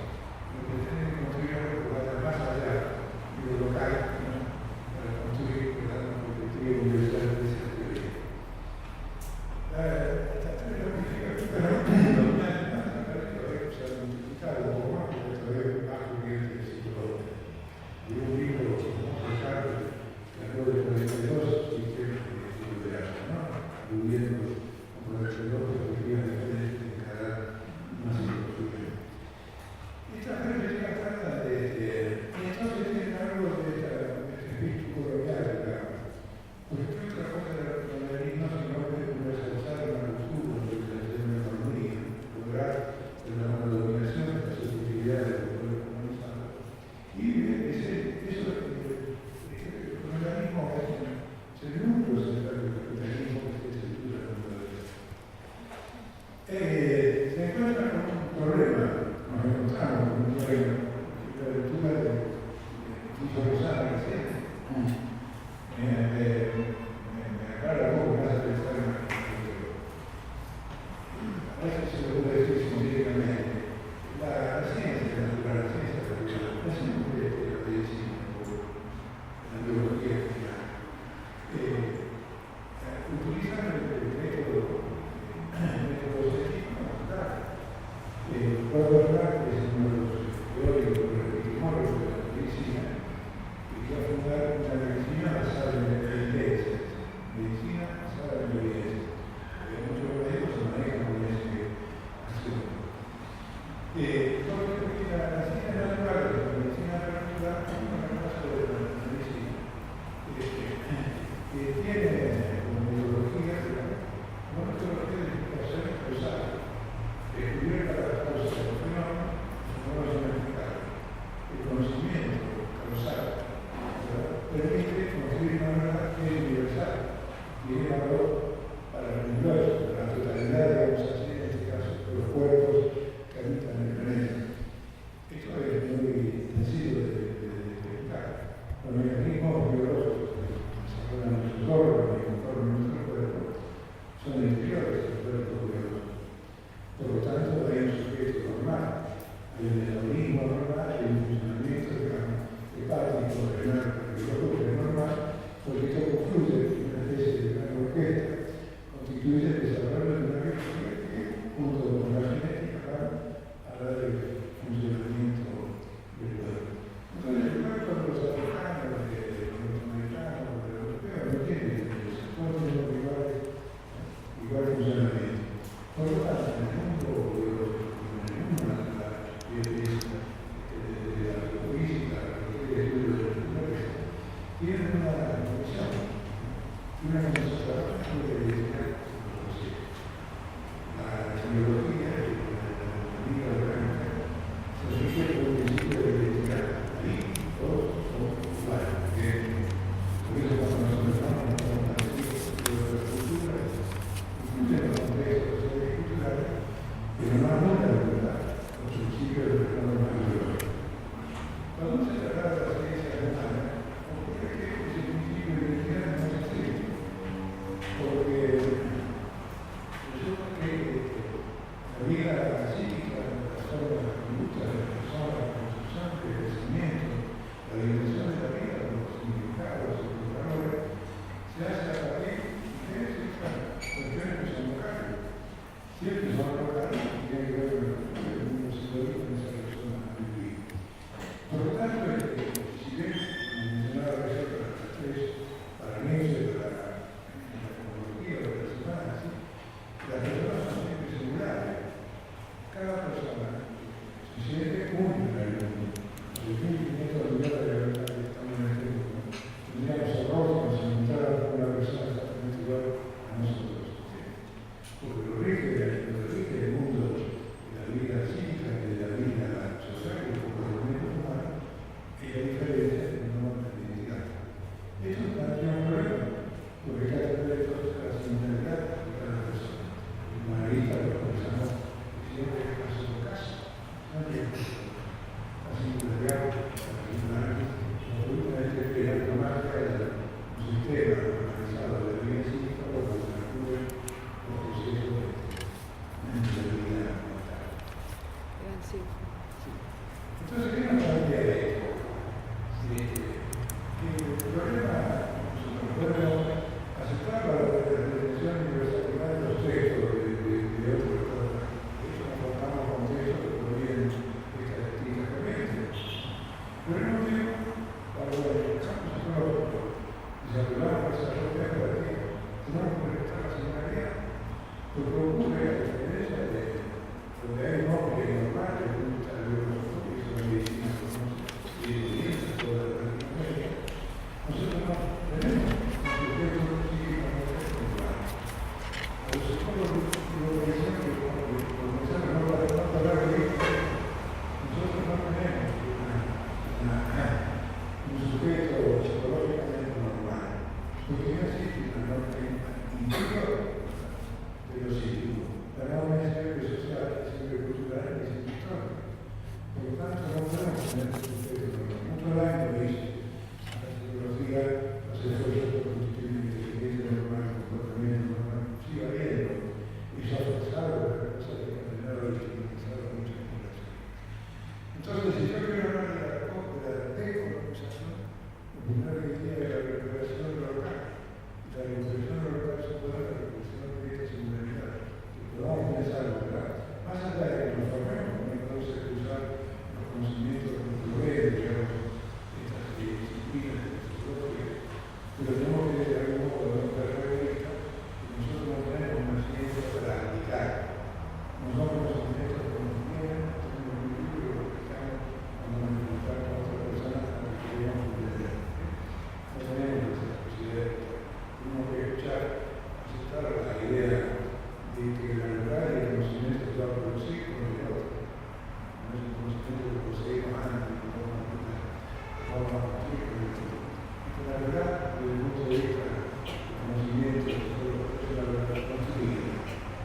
Lo que tiene que construir algo que vaya más allá de lo local, ¿no? Para construir una perspectiva universal de esa teoría. Esta teoría unifica, pero se ha multiplicado un poco más, porque todavía más corriente del siglo XX. Y un libro como Ricardo, que habló de 42 sistemas de liderazgo, ¿no? Aludiendo como la perspectiva diferente de cada una psicología. Esta perspectiva trata de y entonces tiene algo de este espíritu colonial, digamos. Porque no es otra cosa del colonialismo, sino que universalizar una cultura, una economía, lograr una dominación de la subjetividad del pueblo comunizado. Y eso, el colonialismo es el núcleo central del capitalismo que se estructura en el poder. Se encuentra con un problema, nos encontramos con un problema, que la lectura de Tito Rosana reciente me aclara un poco, me hace pensar en a veces se lo puede decir científicamente. La ciencia natural, la ciencia natural, no es siempre la medicina o la biología general. Utilizan el método científico natural. Puedo hablar que es uno de los teóricos epistemólogos de la medicina y que va a fundar una medicina basada en evidencias. Medicina basada en evidencias. Muchos médicos se manejan con ese asunto. Porque la ciencia natural, la medicina natural, es una cosa de la medicina que tiene como metodología, una metodología de explicación causal, descubrir cada causa del fenómeno, no lo son explicables. El conocimiento causal permite construir una verdad que es universal, tiene valor para el universo, para la totalidad, digamos así, en este caso, de los cuerpos lucha de las personas, la construcción, el crecimiento, la dimensión de la vida, los significados, los valores, se hace a partir de estas cuestiones que son locales. Siempre son locales y tienen que ver con el mundo simbolismo en esa persona a vivir. Por lo tanto, si bien mencionaba recién para las tres, para Nietzsche, para la tecnología, para la semana, ¿sí? Las personas son siempre singulares. Cada persona se siente única en el mundo. Los 1.500 millones de habitantes que estamos en este mundo, tendríamos horror si nos inventara una persona exactamente igual a nosotros. ¿Sí? Porque lo rige el mundo de la vida cívica, de la vida social, de los comportamientos humanos, y la diferencia no es la identidad. Eso plantea un problema, porque hay que tener entonces la singularidad de cada persona. El humanista lo pensamos siempre caso por caso. No hay la singularidad, la singularidad, absolutamente crear una marca de un sistema organizado de la vida cívica o de la cultura o procesos de la vida mortal. Entonces, ¿qué nos plantea esto? El problema, nosotros podemos aceptar la definición de universalidad de los textos de otros. De hecho, nos formamos con textos que provienen de características corrientes. Pero al mismo tiempo, para nosotros desarrollamos esa propia jerarquía, tenemos que respetar la singularidad. Lo que ocurre a diferencia de donde hay un hombre normal que gusta de nosotros, que es una medicina y de toda la tecnología, nosotros no tenemos un sujeto psíquicamente controlado. A los psicólogos lo que dicen que comenzamos a no hablar de esto, nosotros no tenemos un sujeto psicológicamente normal, porque no existe una norma interior de lo psíquico. La norma es siempre social, es siempre cultural, es siempre histórica. Por lo tanto, no podemos tener un sujeto normal. Mucho daño lo hizo a la psicología, los esfuerzos por constituir una inteligencia normal, un comportamiento normal, sigue habiendo. Eso ha forzado las cosas que han generado y estigmatizado a muchas poblaciones. Entonces, si yo quiero hablar de la decolonización, lo primero que diría es la recuperación local. La recuperación local supone la recuperación de esta singularidad. Que podamos pensar, ¿verdad? Más allá de que nos formemos, como podemos usar los conocimientos que nos proveen, digamos, estas disciplinas de filosofía, pero tenemos que de algún modo no perder de vista que nosotros no tenemos una ciencia para aplicar. No somos los conocimientos que nos vienen, tenemos un libro que estamos cuando nos encontramos con otra persona a la que queremos entender. No tenemos esa posibilidad. Tenemos que escuchar, aceptar la idea de que la verdad y el conocimiento se va a producir con el otro. No es un conocimiento que poseemos antes, que vamos a construir con el otro. Y la verdad, desde el punto de vista del conocimiento, es una verdad construida.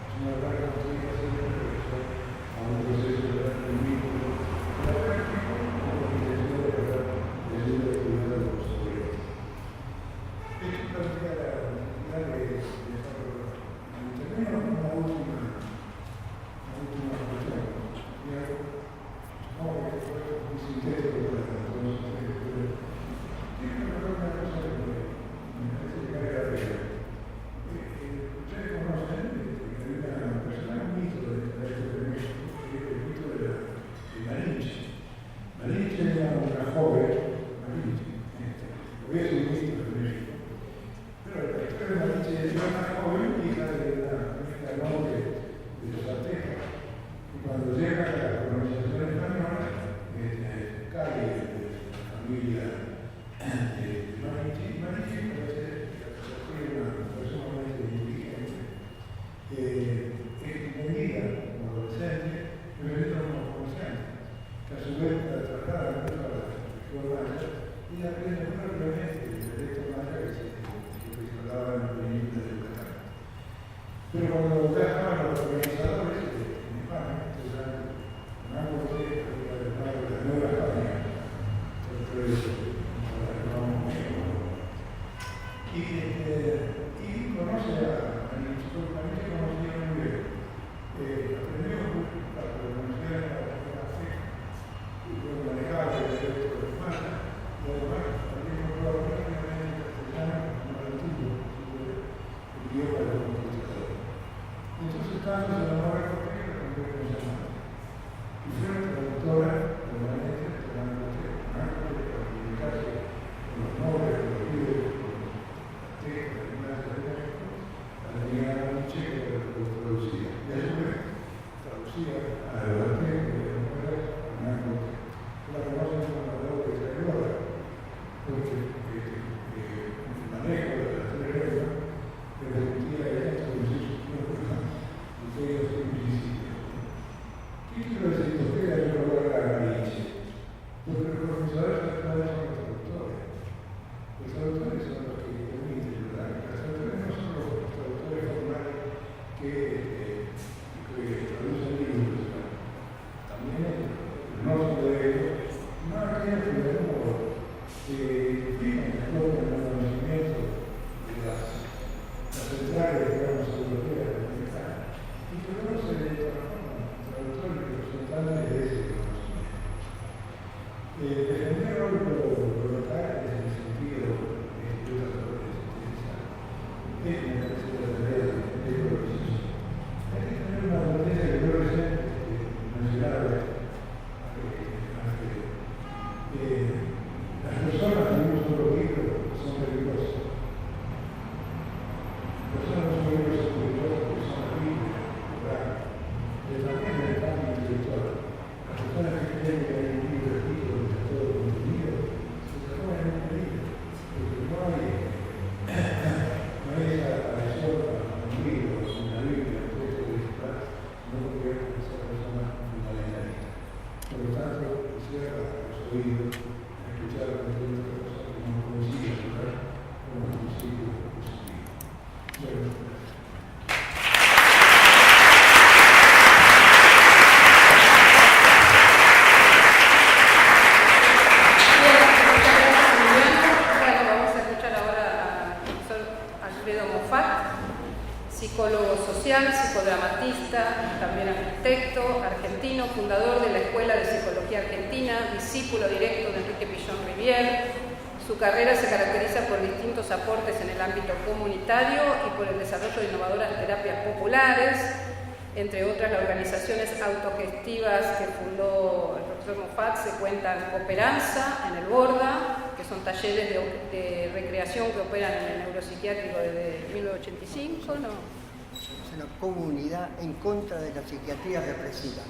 Es una verdad construida siempre a un proceso de aprendimiento. La práctica, como intención de verdad, de ayuda y cuidado de los obreros. Esto plantea la necesidad de desarrollar. Termino una última cuestión. Supongo que fue muy sintético para todos ustedes, pero quiero recordar una cosa que me parece que vale la pena. Ustedes conocen que hay una persona, un mito de México, que es el mito de Malinche. Malinche era una joven, Malinche, hoy es un mito de México. Pero la historia de Malinche era una joven hija de una familia noble de los aztecas. Y cuando llega a la colonización española, cae de la familia de Malinche. Malinche parece una persona muy inteligente, extendida como adolescente, pero es como comerciante, que a su vez la traslada a la región maya y aprende rápidamente el dialecto maya que se hablaba en la península de Yucatán. Pero cuando viajaban los colonizadores en España, en algo de la Nueva España, y conoce a Malinche muy bien. Aprendió a conocer a la defender lo local en el sentido de una asistencia es una tarea de progreso. Hay que tener una potencia que creo que mencionaba las personas en un solo libro son peligrosas. Las personas no son peligrosas porque son libres, pero también en el cambio intelectual. Las personas que creen que hay un libro escrito donde está todo contenido se transforman en un peligro, porque no hay esa adhesión a un libro, a una Biblia, a un texto de Jesús, no convierte a esa persona fundamentalista. Por lo tanto, cierra los oídos a escuchar a cualquier otra cosa que no consigue tocar como un principio positivo. Bueno, psicólogo social, psicodramatista, también arquitecto, argentino, fundador de la Escuela de Psicología Argentina, discípulo directo de Enrique Pillón Rivière. Su carrera se caracteriza por distintos aportes en el ámbito comunitario y por el desarrollo de innovadoras terapias populares, entre otras las organizaciones autogestivas que fundó el profesor Moffat se cuentan Cooperanza en el Borda, que son talleres de recreación que operan en el neuropsiquiátrico desde 1985, ¿no? Es una comunidad en contra de la psiquiatría represiva.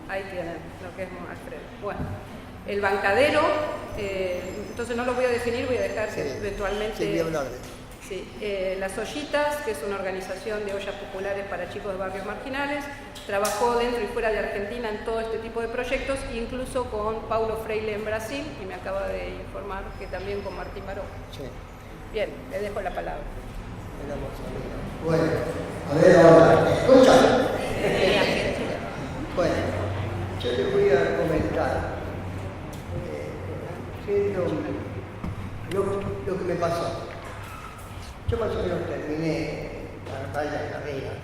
Ahí tienen lo que es Alfredo. Bueno, el bancadero, entonces no lo voy a definir, voy a dejar que eventualmente... Sí, voy a hablar de eso. Sí, Las Ollitas, que es una organización de ollas populares para chicos de barrios marginales, trabajó dentro y fuera de Argentina en todo este tipo de proyectos, incluso con Paulo Freire en Brasil, y me acaba de informar que también con Martín Baró. Sí. Bien, le dejo la palabra. Bueno, a ver ahora, escucha. Bueno, yo les voy a comentar lo que me pasó. Yo más o menos terminé varias carreras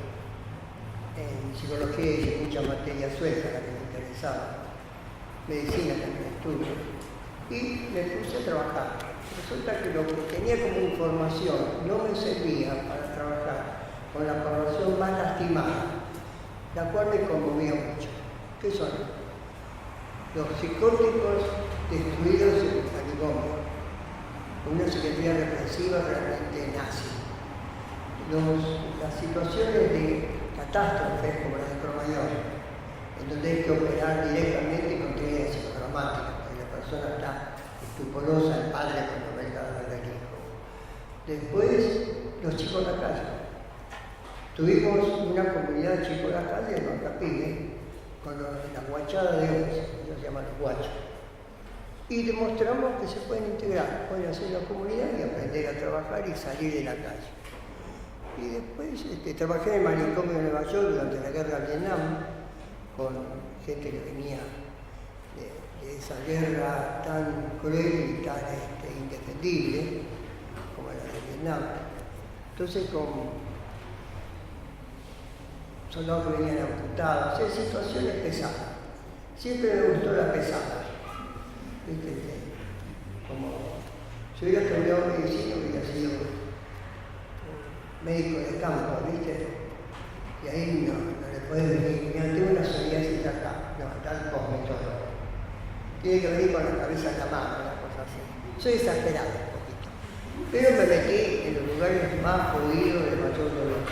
en psicología y muchas materias sueltas, las que me interesaban. Medicina también estudio. Y me puse a trabajar. Resulta que lo que tenía como información no me servía para trabajar con la población más lastimada, la cual me conmovía mucho. ¿Qué son? Los psicóticos destruidos en el manicomio. Una psiquiatría represiva realmente nazi. Las situaciones de catástrofes como la de Cromañón, en donde hay que operar directamente con técnicas psicodramáticas, porque la persona está estuporosa, el padre cuando venga a ver al hijo. Después, los chicos de la calle. Tuvimos una comunidad de chicos de la calle en Macapile, con la guachada de 11, ellos se llaman los guachos. Y demostramos que se pueden integrar, pueden hacer la comunidad y aprender a trabajar y salir de la calle. Y después trabajé en el manicomio de Nueva York durante la guerra de Vietnam, con gente que venía de esa guerra tan cruel y tan indefendible como la de Vietnam. Entonces con soldados que venían amputados, en situaciones pesadas. Siempre me gustó la pesada. ¿Viste? Como si hubiera estudiado medicina, hubiera sido médico de campo, ¿viste? Y ahí no le puedes decir, mira, tengo una psoriasis acá, no, tal cosmetólogo. Tiene que venir con la cabeza en la mano, una cosa así. Soy exagerado un poquito. Pero me metí en los lugares más jodidos de mayor dolor.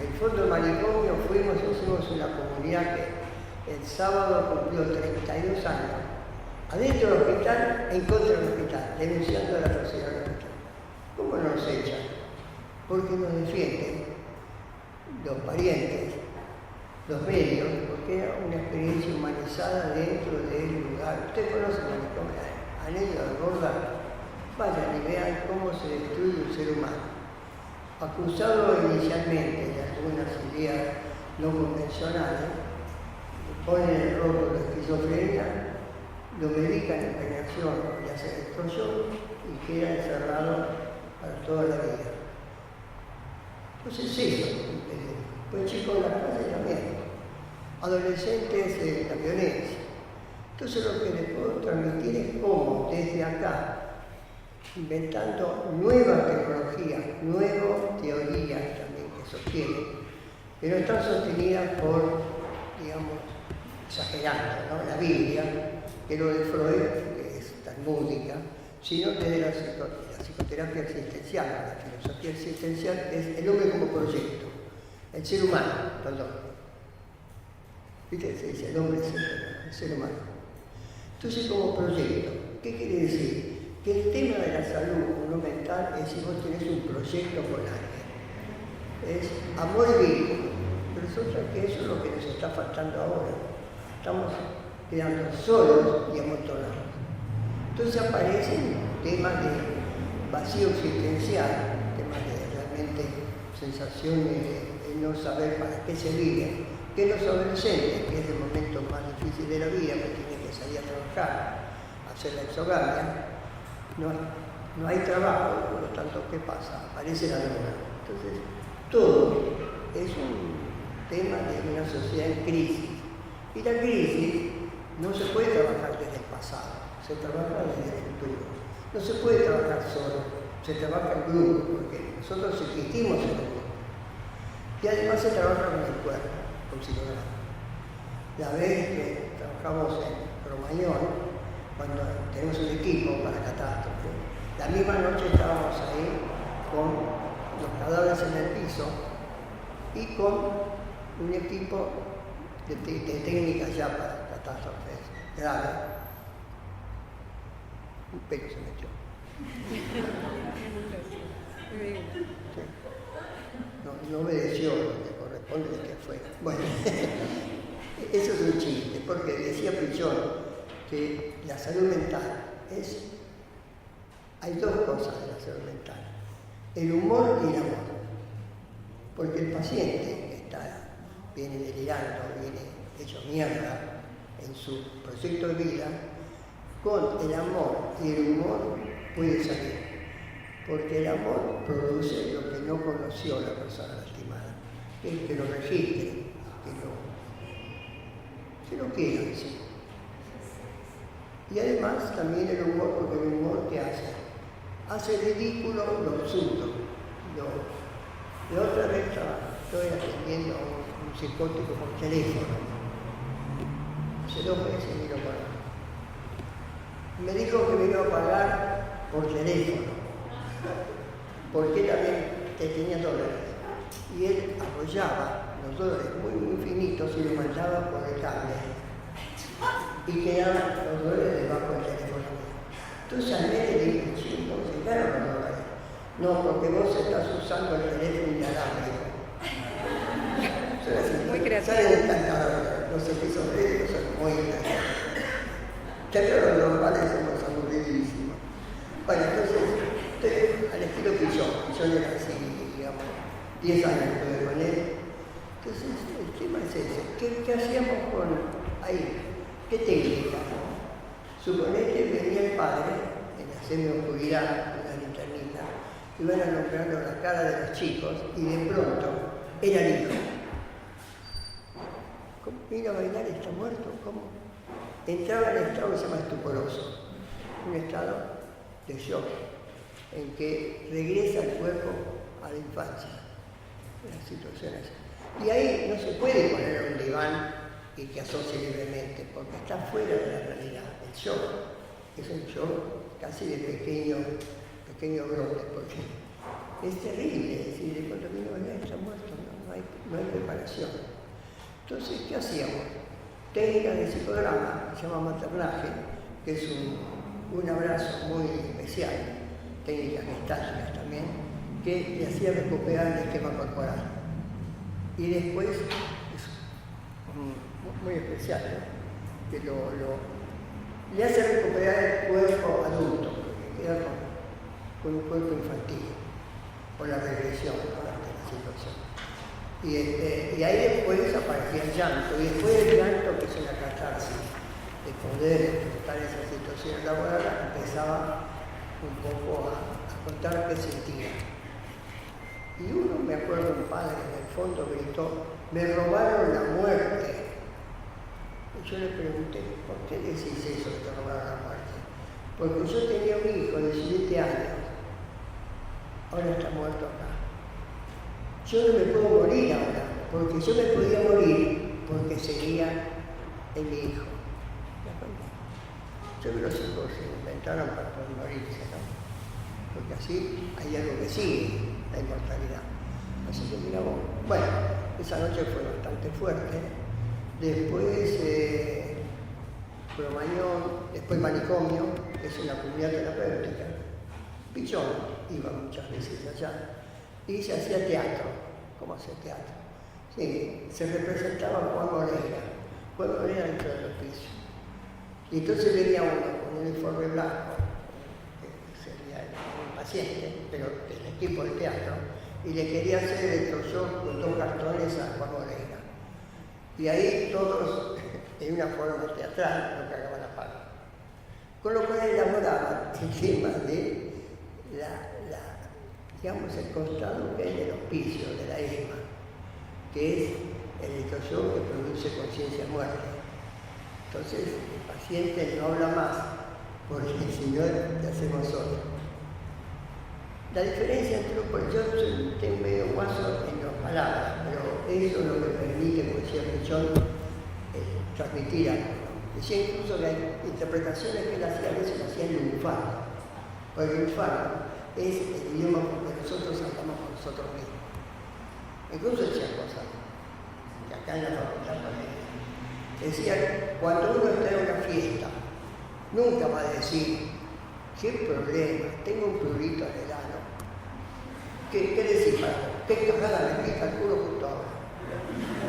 En el fondo del manicomio hicimos una comunidad que el sábado cumplió 32 años. Adentro del hospital, en contra del hospital, denunciando a la sociedad del hospital. ¿Cómo no nos echan? Porque nos defienden los parientes, los medios, porque era una experiencia humanizada dentro del lugar. Usted conoce el manicomio, Anécdota de Borda, vayan y vean cómo se destruye un ser humano. Acusado inicialmente de algunas ideas no convencionales, ponen el rótulo de esquizofrenia, lo medican en penetración y hacen explosión y queda encerrado para toda la vida. Entonces eso, pues chicos de la calle también, adolescentes de la violencia. Entonces lo que les puedo transmitir es cómo desde acá, inventando nuevas tecnologías, nuevas teorías también que sostienen, que no están sostenidas por, digamos, exagerando, ¿no? La Biblia, que lo de Freud, que es talmúdica, sino desde la psicoterapia existencial. La filosofía existencial es el hombre como proyecto, el ser humano, perdón. ¿Viste? Se dice el hombre es el ser humano. Entonces, como proyecto, ¿qué quiere decir? Que el tema de la salud mental es si vos tenés un proyecto con alguien. Es amor y vínculo. Pero resulta que eso es lo que nos está faltando ahora. Estamos quedando solos y amontonados. Entonces aparecen temas de vacío existencial, temas de realmente sensaciones de no saber para qué se vive, que los adolescentes, que es el momento más difícil de la vida, que tienen que salir a trabajar, a hacer la exogamia, no hay trabajo, por lo tanto, ¿qué pasa? Aparece la droga. Entonces, todo es un tema de una sociedad en crisis. Y la crisis no se puede trabajar desde el pasado, se trabaja desde el futuro. No se puede trabajar solo, se trabaja en grupo, porque nosotros existimos en el grupo. Y además se trabaja con el cuerpo, con psicodrama. La vez que trabajamos en Cromañón, cuando tenemos un equipo para catástrofe, la misma noche estábamos ahí con los cadáveres en el piso y con un equipo de técnicas ya para catástrofes graves. Un pelo se metió. Sí. No obedeció lo que corresponde de que afuera. Bueno, eso es un chiste, porque decía Pichón que la salud mental es... Hay dos cosas de la salud mental, el humor y el amor. Porque el paciente que viene delirando, viene hecho mierda en su proyecto de vida, con el amor y el humor puede salir. Porque el amor produce lo que no conoció la persona lastimada, que lo registre, que lo quiera decir. Y además también el humor, porque el humor ¿qué hace? Hace ridículo lo absurdo. La otra vez estoy atendiendo a un psicótico por teléfono. Hace 2 meses me lo pagó. Me dijo que me iba a pagar por teléfono, porque él también tenía dólares. Y él apoyaba los dólares muy finitos y los mandaba por el cable. Y quedaban los dólares debajo del teléfono. Entonces al mes le dije, sí, ¿cómo se quedaron los dólares? No, porque vos estás usando el teléfono inalámbrico. Muy creativo. Los episodios son muy creativos. Ya creo que los padres somos aburridísimos. Bueno, entonces, estoy al estilo Pichón era así, digamos, 10 años estuve con él. Entonces, el tema es ese. ¿Qué hacíamos con ahí? ¿Qué técnica? Suponete que venía el padre en la semi-oscuridad, en la linternita, iban alumbrando la cara de los chicos y de pronto era el hijo. ¿Cómo vino a bailar? ¿Está muerto? ¿Cómo? Entraba en un estado que se llama estuporoso, un estado de shock, en que regresa el cuerpo a la infancia, en las situaciones. Y ahí no se puede poner un diván y que asocie libremente, porque está fuera de la realidad. El shock es un shock casi de pequeño brote, porque es terrible, es decir, cuando vino a bailar está muerto, no hay preparación. Entonces, ¿qué hacíamos? Técnica de psicodrama, se llama maternaje, que es un abrazo muy especial, técnicas gestálticas también, que le hacía recuperar el esquema corporal. Y después, es muy especial, ¿no? Que le hace recuperar el cuerpo adulto, porque queda con un cuerpo infantil, por la regresión, ¿no?, de la situación. Y ahí después aparecía el llanto, y después del llanto, que es una catarsis de poder enfrentar esa situación laboral, empezaba un poco a contar qué sentía. Y uno, me acuerdo, un padre en el fondo gritó, me robaron la muerte. Y yo le pregunté, ¿por qué decís eso que te robaron la muerte? Porque yo tenía un hijo de 7 años, ahora está muerto acá. Yo no me puedo morir ahora, porque yo me podía morir porque seguía en mi hijo. Yo creo que los hijos se inventaron para poder morirse, ¿no? Porque así hay algo que sigue, la inmortalidad. Así que mira vos. Bueno, esa noche fue bastante fuerte. Después Cromañón, después Manicomio, que es una comunidad terapéutica. Pichón iba muchas veces allá y se hacía teatro. ¿Cómo hacía teatro? Sí, se representaba Juan Moreira. Juan Moreira dentro del hospicio. Y entonces venía uno con un uniforme blanco, que sería un paciente, pero del equipo de teatro, y le quería hacer electroshock con 2 cartones a Juan Moreira. Y ahí todos, en una forma teatral, lo cagaban a palo. Con lo cual elaboraban encima de digamos, el costado que hay del hospicio, de la ESMA, que es el electroshock que produce conciencia muerte. Entonces, el paciente no habla más, porque si no, le hacemos otro. La diferencia entre yo tengo medio guaso en las palabras, pero eso no me permite, como decía Pichón, transmitir algo. Decía incluso que hay interpretaciones que él hacía, a veces lo hacía en lunfardo. Porque el lunfardo es el idioma que nosotros hablamos con nosotros mismos. Incluso decía cosas que acá en la facultad también. Decía, cuando uno está en una fiesta, nunca va a decir, ¿qué problema? Tengo un prurito en el ano. ¿Qué decís para vos? ¿Qué cagada me pica el culo justo ahora?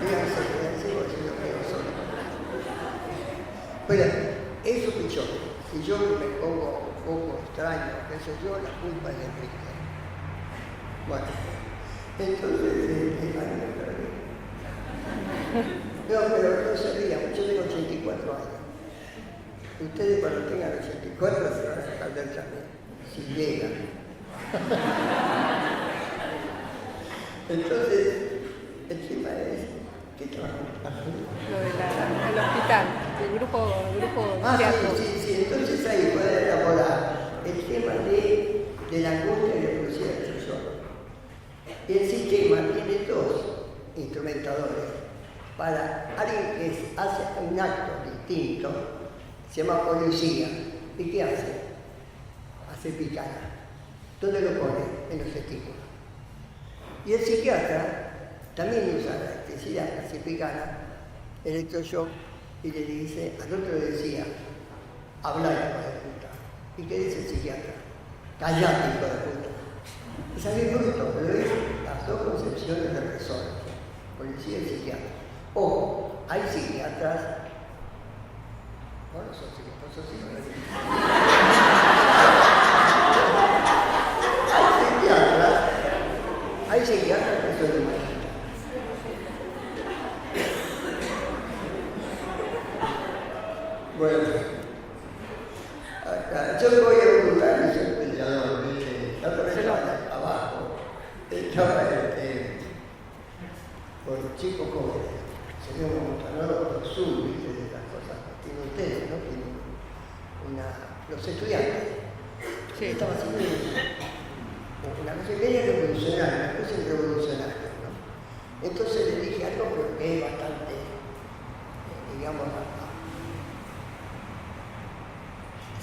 Díganse, porque yo creo solo. Bueno, eso Pichón. Si yo me pongo un poco extraño, qué sé yo, la culpa es de Enrique. Bueno, entonces, ahí me perdí. No, pero no sabía, yo tengo 84 años. Ustedes cuando tengan 84 se van a perder también, si llegan. Entonces, el tema es, ¿qué trabajo? Lo del hospital, el grupo teatro. Sí, entonces ahí pueden elaborar el tema de la angustia y la producción de expresión. El sistema tiene 2 instrumentadores. Para alguien que hace un acto distinto, se llama policía. ¿Y qué hace? Hace picana. ¿Dónde lo pone? En los testículos. Y el psiquiatra también usa la electricidad, hace picana, electroshock, y le dice, al otro le decía, habla, hijo de puta. ¿Y qué dice el psiquiatra? Callate, hijo de puta. Es algo bruto, pero es las 2 concepciones de persona, policía y psiquiatra. Ojo, hay psiquiatras, bueno, son psiquiatras. Hay psiquiatras que son humanistas. Bueno, acá, yo voy a un lugar y soy peleador, la otra vez estaba abajo, estaba con chicos jóvenes. Sería un montón por Zoom, ¿viste? De las cosas que tienen ustedes, ¿no? Los estudiantes. Sí. Estaba haciendo una cosa media revolucionaria, una cosa revolucionaria, ¿no? Entonces le dije algo pero que es bastante, digamos,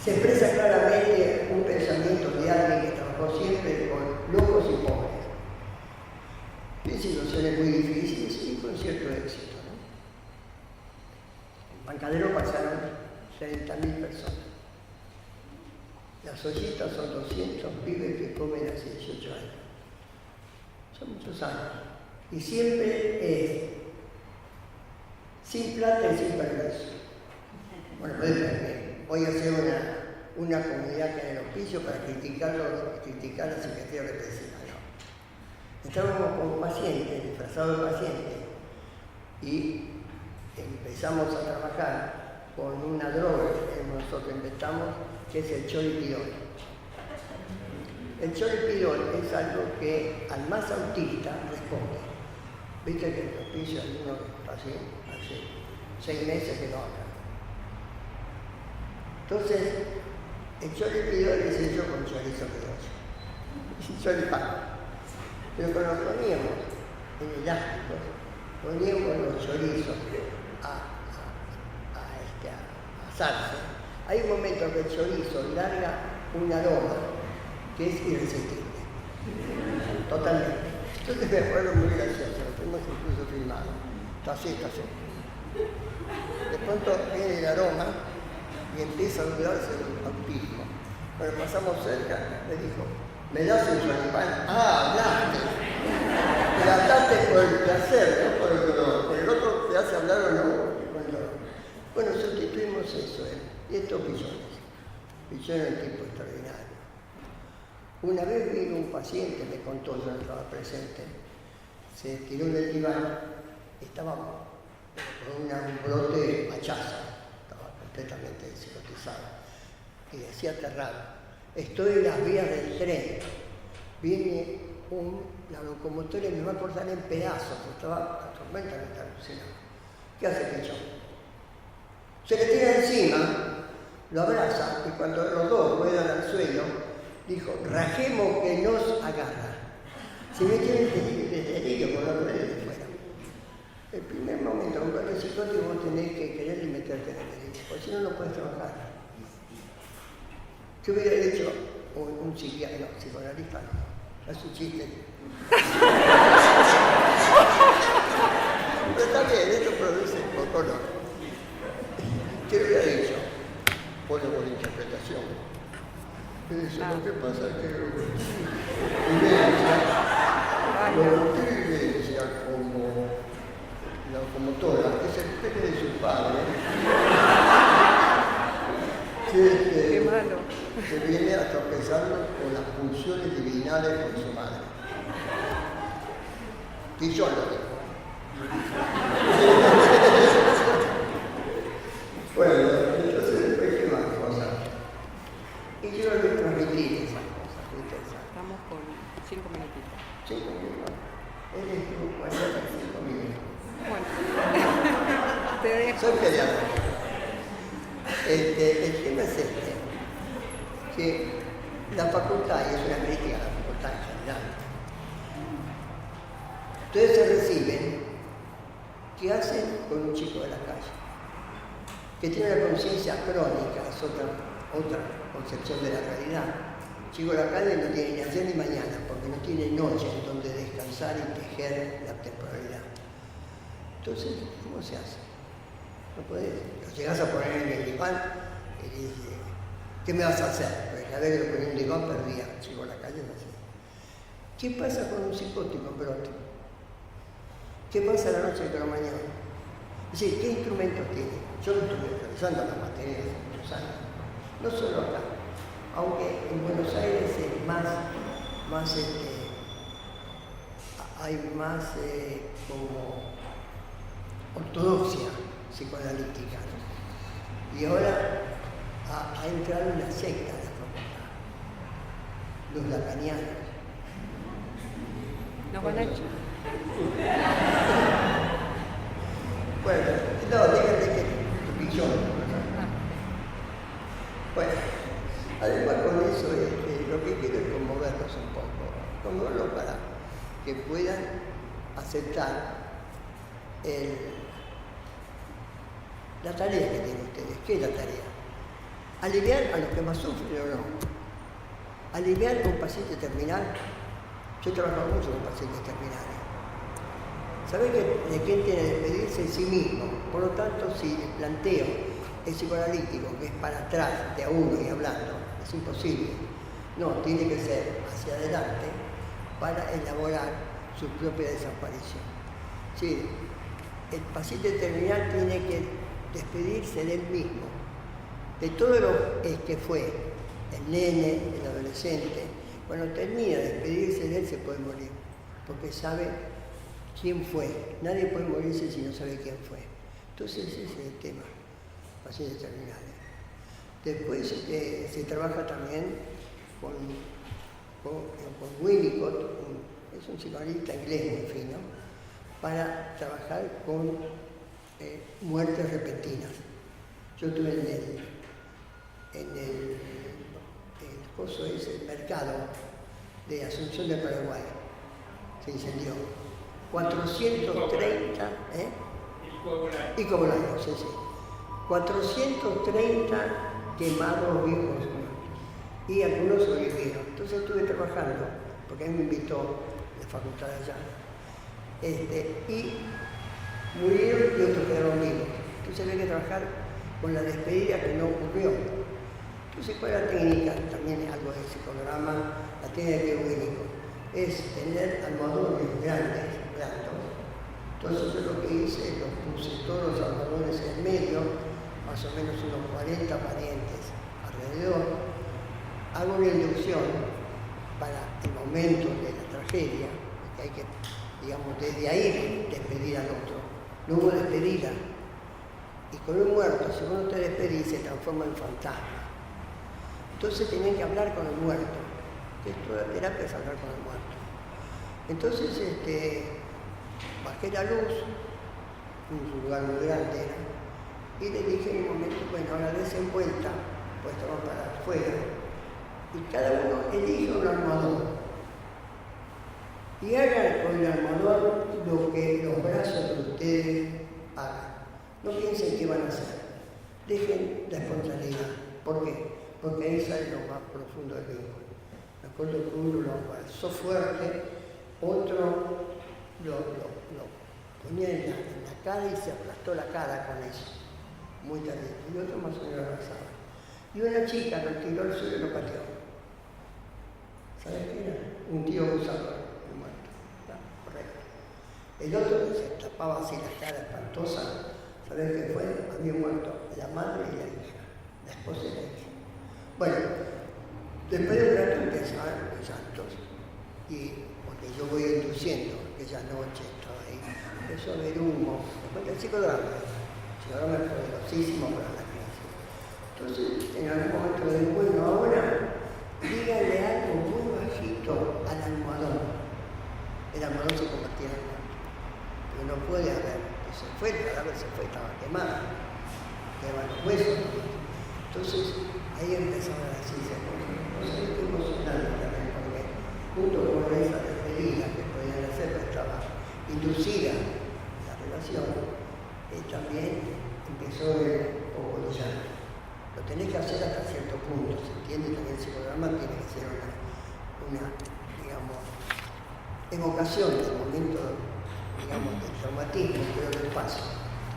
se expresa claramente un pensamiento de alguien que trabajó siempre con locos y pobres. En situaciones muy difíciles y con cierto éxito. Bancadero pasaron 30.000 personas. Las ollitas son 200 pibes que comen hace 18 años. Son muchos años. Y siempre es sin plata y sin permiso. Bueno, voy a hacer una comunidad que en el hospicio para criticar la psiquiatría represiva. No. Estábamos con pacientes, disfrazados de pacientes, y empezamos a trabajar con una droga que nosotros inventamos, que es el choripidol. El choripidol es algo que al más autista responde. Viste que en el hospicio hay uno que está así, 6 meses que no habla. Entonces, el choripidol es hecho con chorizo criollo. Y choripán. Pero cuando poníamos en elásticos, poníamos los chorizos a asarse. Hay un momento que el chorizo larga un aroma que es irresistible. Totalmente. Entonces me acuerdo muy gracioso, lo tenemos incluso filmado. Está así. De pronto viene el aroma y empieza a dudarse el autismo. Cuando pasamos cerca, me dijo, ¿me das un choripán? Ah, hablaste. Me hablaste por el placer, no por el dolor. Por el otro te hace hablar o no, por el dolor. Bueno, sustituimos eso, y estos pillones. Pillones es un tipo extraordinario. Una vez vino un paciente, me contó, yo no estaba presente, se tiró en el diván, estaba con un brote hachazo, estaba completamente psicotizado, y decía aterrado, estoy en las vías del tren, viene la locomotora y me va a cortar en pedazos, estaba la tormenta, me está alucinando. ¿Qué hace el pichón? Se le tira encima, lo abraza, y cuando los dos ruedan al suelo, dijo, rajemos que nos agarra. Se metió en el delirio con los ruedas de fuera. El primer momento, con el psicótico, vos tenés que querer y meterte en el delirio, porque si no, no puedes trabajar. ¿Qué hubiera hecho un psiquiatra? No, psicoanalista no. Es un chiste. Pero está bien, esto produce poco color. ¿Qué hubiera dicho? Pone por interpretación. Eso, lo que pasa es que lo que vivencia como la locomotora es el pene de su padre, que viene a tropezarlo con las pulsiones divinales con su madre. Y yo lo digo. Bueno, entonces después, ¿qué más cosas? Y yo le transmití esas cosas. Estamos con 5 minutitos. 5 minutos. Eres tú, 45 minutos. Bueno, te dejo. Soy peleador. El tema es que la facultad, y es una crítica a la facultad en general, ustedes se reciben, ¿qué hacen con un chico de la calle? Que tiene una conciencia crónica, es otra concepción de la realidad. El chico de la calle no tiene ni ayer ni mañana, porque no tiene noche en donde descansar y tejer la temporalidad. Entonces, ¿cómo se hace? No podés. Lo llegás a poner en el diván y le dices, ¿qué me vas a hacer? Porque cada vez que lo ponía en el diván perdía. El chico de la calle no sé. ¿Qué pasa con un psicótico en brote? ¿Qué pasa la noche de la mañana? Es decir, ¿qué instrumentos tiene? Yo lo estuve realizando las materias hace muchos años, no solo acá, aunque en Buenos Aires es hay más como ortodoxia psicoanalítica, ¿no? Y ahora ha entrado una secta de la facultad, los lacanianos. Nos van a echar. Bueno, no, díganle que pichón. Bueno, además con eso lo que quiero es conmoverlos un poco, conmoverlos para que puedan aceptar la tarea que tienen ustedes. ¿Qué es la tarea? Aliviar a los que más sufren o no. Aliviar a un paciente terminal. Yo he trabajado mucho con pacientes terminales. ¿Sabe de quién tiene que despedirse? De sí mismo. Por lo tanto, si el planteo es psicoanalítico, que es para atrás, de a uno y hablando, es imposible. No, tiene que ser hacia adelante para elaborar su propia desaparición. Sí, el paciente terminal tiene que despedirse de él mismo, de todo lo que fue el nene, el adolescente. Cuando termina de despedirse de él se puede morir, porque sabe quién fue. Nadie puede morirse si no sabe quién fue. Entonces ese es el tema, pacientes terminales. Después se trabaja también con Winnicott, es un psicoanalista inglés muy fino, para trabajar con muertes repentinas. Yo estuve en el mercado de Asunción de Paraguay, se incendió. 430, y Cobolayo, sí. 430 quemados vivos y algunos sobrevivieron. Entonces estuve trabajando, porque él me invitó la facultad allá, y murieron y otros quedaron vivos. Entonces había que trabajar con la despedida que no ocurrió. Entonces, ¿cuál es la técnica? También es algo de psicograma, la técnica de Winico. Es tener almohadones grandes, blandos. Entonces yo lo que hice, los puse todos los almohadones en medio, más o menos unos 40 parientes alrededor. Hago una inducción para el momento de la tragedia, porque hay que, digamos, desde ahí despedir al otro. No hubo despedida. Y con un muerto, si uno te despedís, se transforma en fantasma. Entonces tenían que hablar con el muerto. Esto de la terapia es hablar con el muerto. Entonces bajé la luz, un lugar muy grande era, y le dije en un momento, bueno, ahora desen vuelta, pues estamos para afuera, y cada uno elige un almohadón. Y hagan con el almohadón lo que los brazos de ustedes hagan. No piensen qué van a hacer. Dejen la espontaneidad. ¿Por qué? Porque ahí sale lo más profundo del vínculo. Me acuerdo que uno lo alzó fuerte, otro lo ponía en la cara y se aplastó la cara con eso. Muy terrible. Y otro más o menos lo abrazaba. Y una chica lo tiró al suelo y lo pateó. ¿Sabes qué era? Un tío abusador, muerto. Correcto. El otro que se tapaba así la cara espantosa, ¿sabes qué fue? Había muerto la madre y la hija, la esposa y la hija. Bueno, después de un rato empezaron los llantos, y porque yo voy induciendo, aquella noche estaba ahí, empezó a haber humo, después del psicodrama es poderosísimo para la crisis. Entonces, en algún momento le digo, bueno, ahora díganle algo muy bajito al almohadón. El almohadón se convertía en muerto, pero no puede haber. Se fue, el cadáver se fue, estaba quemado, quedaban los huesos. Entonces, ahí empezaba la ciencia. No sé qué emocionante también, porque junto con esa despedida que podían hacer, estaba inducida la relación, también empezó el poco de llanto. Lo tenés que hacer hasta cierto punto, ¿se entiende? También el psicograma tiene que ser una digamos, evocación del momento, digamos, del traumatismo, pero del paso.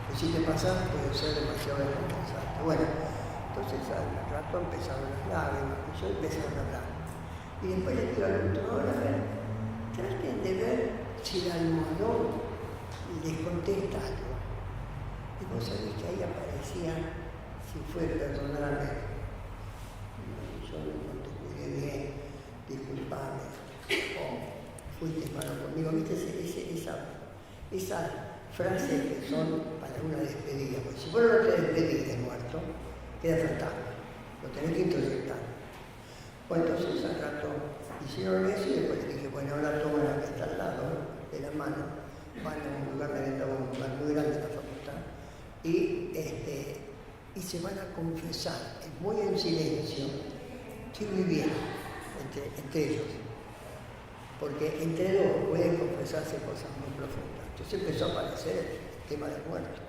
Pues si te pasas, puede ser demasiado descompensante. Bueno, entonces al rato empezaron las lágrimas, y yo empecé a hablar. Y después le digo al otro, ahora a ver, traten de ver si el almohadón les contesta algo. Y vos sabés que ahí aparecían, si fue perdonarme, yo no te cuidé bien, disculpame, o fuiste malo conmigo, viste esas frases que son para una despedida, porque si vos no te despedís de muerto, queda fantasma, lo tenés que introyectar. Bueno, entonces al rato hicieron eso y después le dije, bueno, ahora toman la que está al lado de la mano, van a un lugar de un lugar muy grande de la facultad, y se van a confesar, muy en silencio, estoy muy bien entre ellos, porque entre dos pueden confesarse cosas muy profundas. Entonces empezó a aparecer el tema del muerto,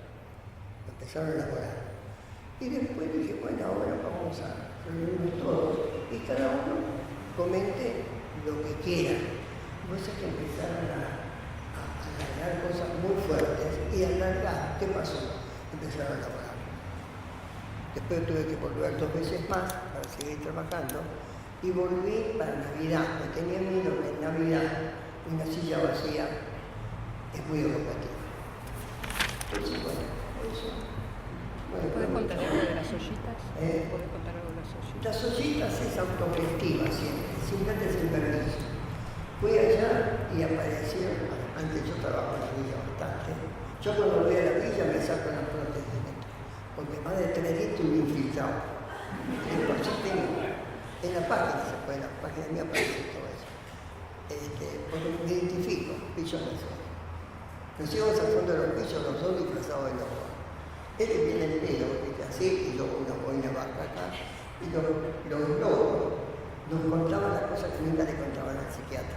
lo empezaron a elaborar. Y después dije, bueno, ahora vamos a reunirnos todos, y cada uno comente lo que quiera. Entonces que empezaron a alargar cosas muy fuertes, y alargar, ¿qué pasó? Empezaron a elaborar. Después tuve que volver 2 veces más para seguir trabajando, y volví para Navidad, porque tenía miedo que en Navidad una silla vacía es muy evocativa. Entonces, bueno, eso. Bueno, ¿Puedes contar algo de las ollitas? ¿Puedes contar algo de las ollitas? Las ollitas es autogestiva siempre, siempre te hacen permiso. Fui allá y apareció, antes yo trabajo en la villa bastante, yo cuando voy a la villa me saco las prótesis, porque más de 3 días tuve infiltrado. Después yo tengo, en la página se puede, en la página mía aparece todo eso. Porque me identifico, y yo no sé. Nos íbamos al fondo del hospicio, los dos disfrazados de loco. Él viene el pelo, que así, y yo una boina vaca acá. Y los locos nos contaban las cosas que nunca le contaban al psiquiatra.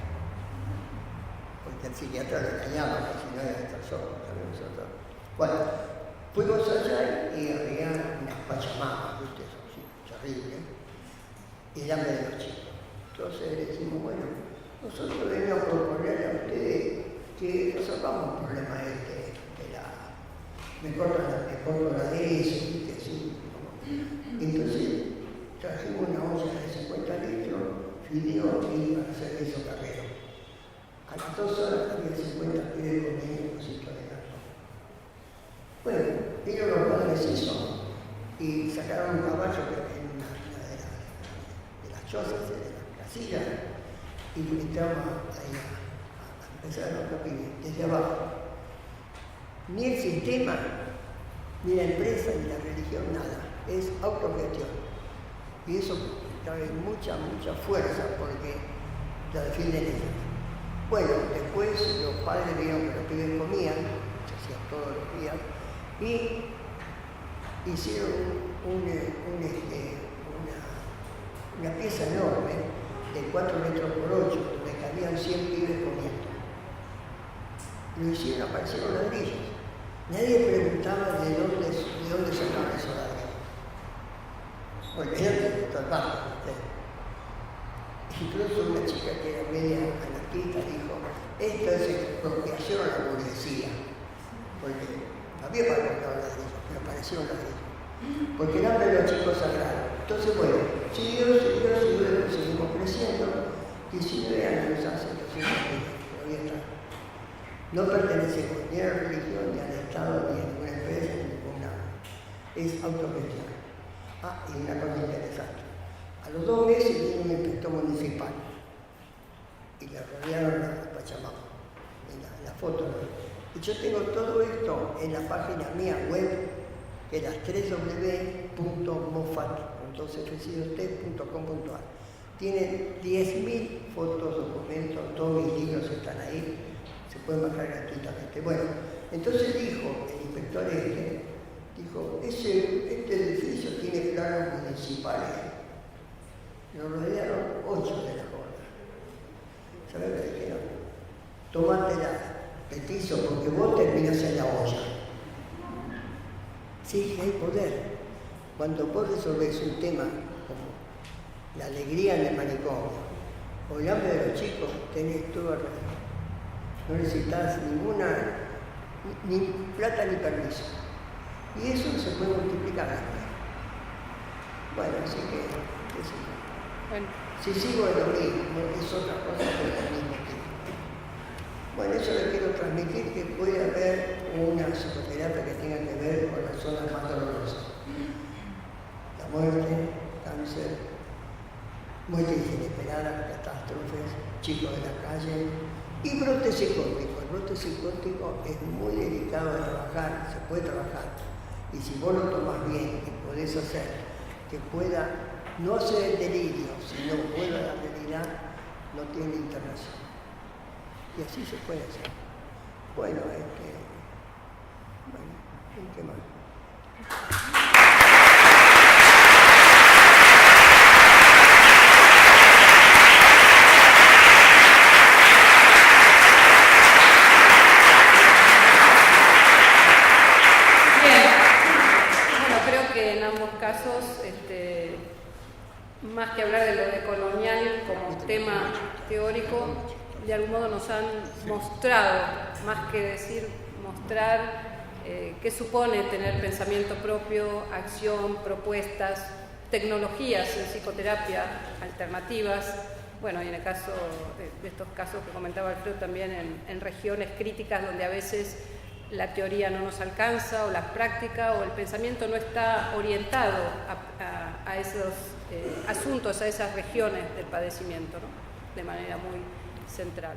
Porque el psiquiatra lo engañaba, porque si no era estar solo, también nosotros. Bueno, fuimos allá y había unas pachamamas, ¿viste? Eso, sí, terrible. Y el hambre de los chicos. Entonces le decimos, bueno, nosotros venimos a proponerle a ustedes que resolvamos el problema de la... Me corto la de eso, ¿viste? Así. Entonces trajimos una olla de 50 litros, fideo y para hacer eso carrero. A las 2 horas había 50 pibes comiendo un cosito de cartón. Bueno, vino los padres eso y sacaron un caballo que en una de las chozas, de las casillas, y entramos ahí a empezar a los pibes, desde abajo. Ni el sistema, ni la empresa, ni la religión, nada. Es autogestión. Y eso trae mucha fuerza porque lo defienden ellos. Bueno, después los padres vieron que los pibes comían, se hacía todos los días, y hicieron una pieza enorme de 4 metros por 8, donde cabían 100 pibes comiendo. Lo hicieron, aparecieron ladrillos. Nadie preguntaba de dónde sacaban esos ladrillos. Porque ellos les gustó el barco. Incluso una chica que era media anarquista dijo, esto es expropiación a la burguesía. Porque había para comprar ladrillos, pero aparecieron ladrillos. Porque el hambre de los chicos sagrados. Entonces, bueno, siguió, seguimos creciendo. 19 años hace, entonces todavía está. No pertenecemos ni a la religión, ni al Estado, ni a ninguna empresa, ni a ninguna. Es autogestión. Ah, y una cosa interesante. A los 2 meses vino un inspector municipal y le rodearon la Pachamama, en la foto. Y yo tengo todo esto en la página mía web, que es www.mofat.com.ar. Tiene 10.000 fotos, documentos, todos mis libros están ahí, se pueden bajar gratuitamente. Bueno, entonces dijo el inspector dijo, este edificio tiene planos municipales. Nos rodearon 8 de las gordas. ¿Sabes lo que dijeron? Tómatela, petizo, porque vos terminás en la olla. Sí, hay poder. Cuando vos resolvés un tema como la alegría en el manicomio o el hambre de los chicos, tenés todo alrededor. No necesitas ni plata ni permiso. Y eso se puede multiplicar después. Bueno, así que sí. Bueno. Si sigo en lo mismo, es otra cosa que es el mismo tiempo. Bueno, eso le quiero transmitir que puede haber una psicoterapia que tenga que ver con las zonas más dolorosas. La muerte, cáncer, muertes inesperadas, catástrofes, chicos de la calle y brote psicótico. El brote psicótico es muy delicado de trabajar, se puede trabajar. Y si vos lo tomás bien y podés hacer que pueda no ser el delirio, sino vuelva a la realidad, no tiene internación. Y así se puede hacer. Bueno, ¿qué más? Casos, más que hablar de lo de colonial como tema teórico, de algún modo nos han mostrado, más que decir, mostrar qué supone tener pensamiento propio, acción, propuestas, tecnologías en psicoterapia alternativas. Bueno, y en el caso de estos casos que comentaba Alfredo, también en regiones críticas donde a veces la teoría no nos alcanza, o la práctica, o el pensamiento no está orientado a esos asuntos, a esas regiones del padecimiento, ¿no? De manera muy central.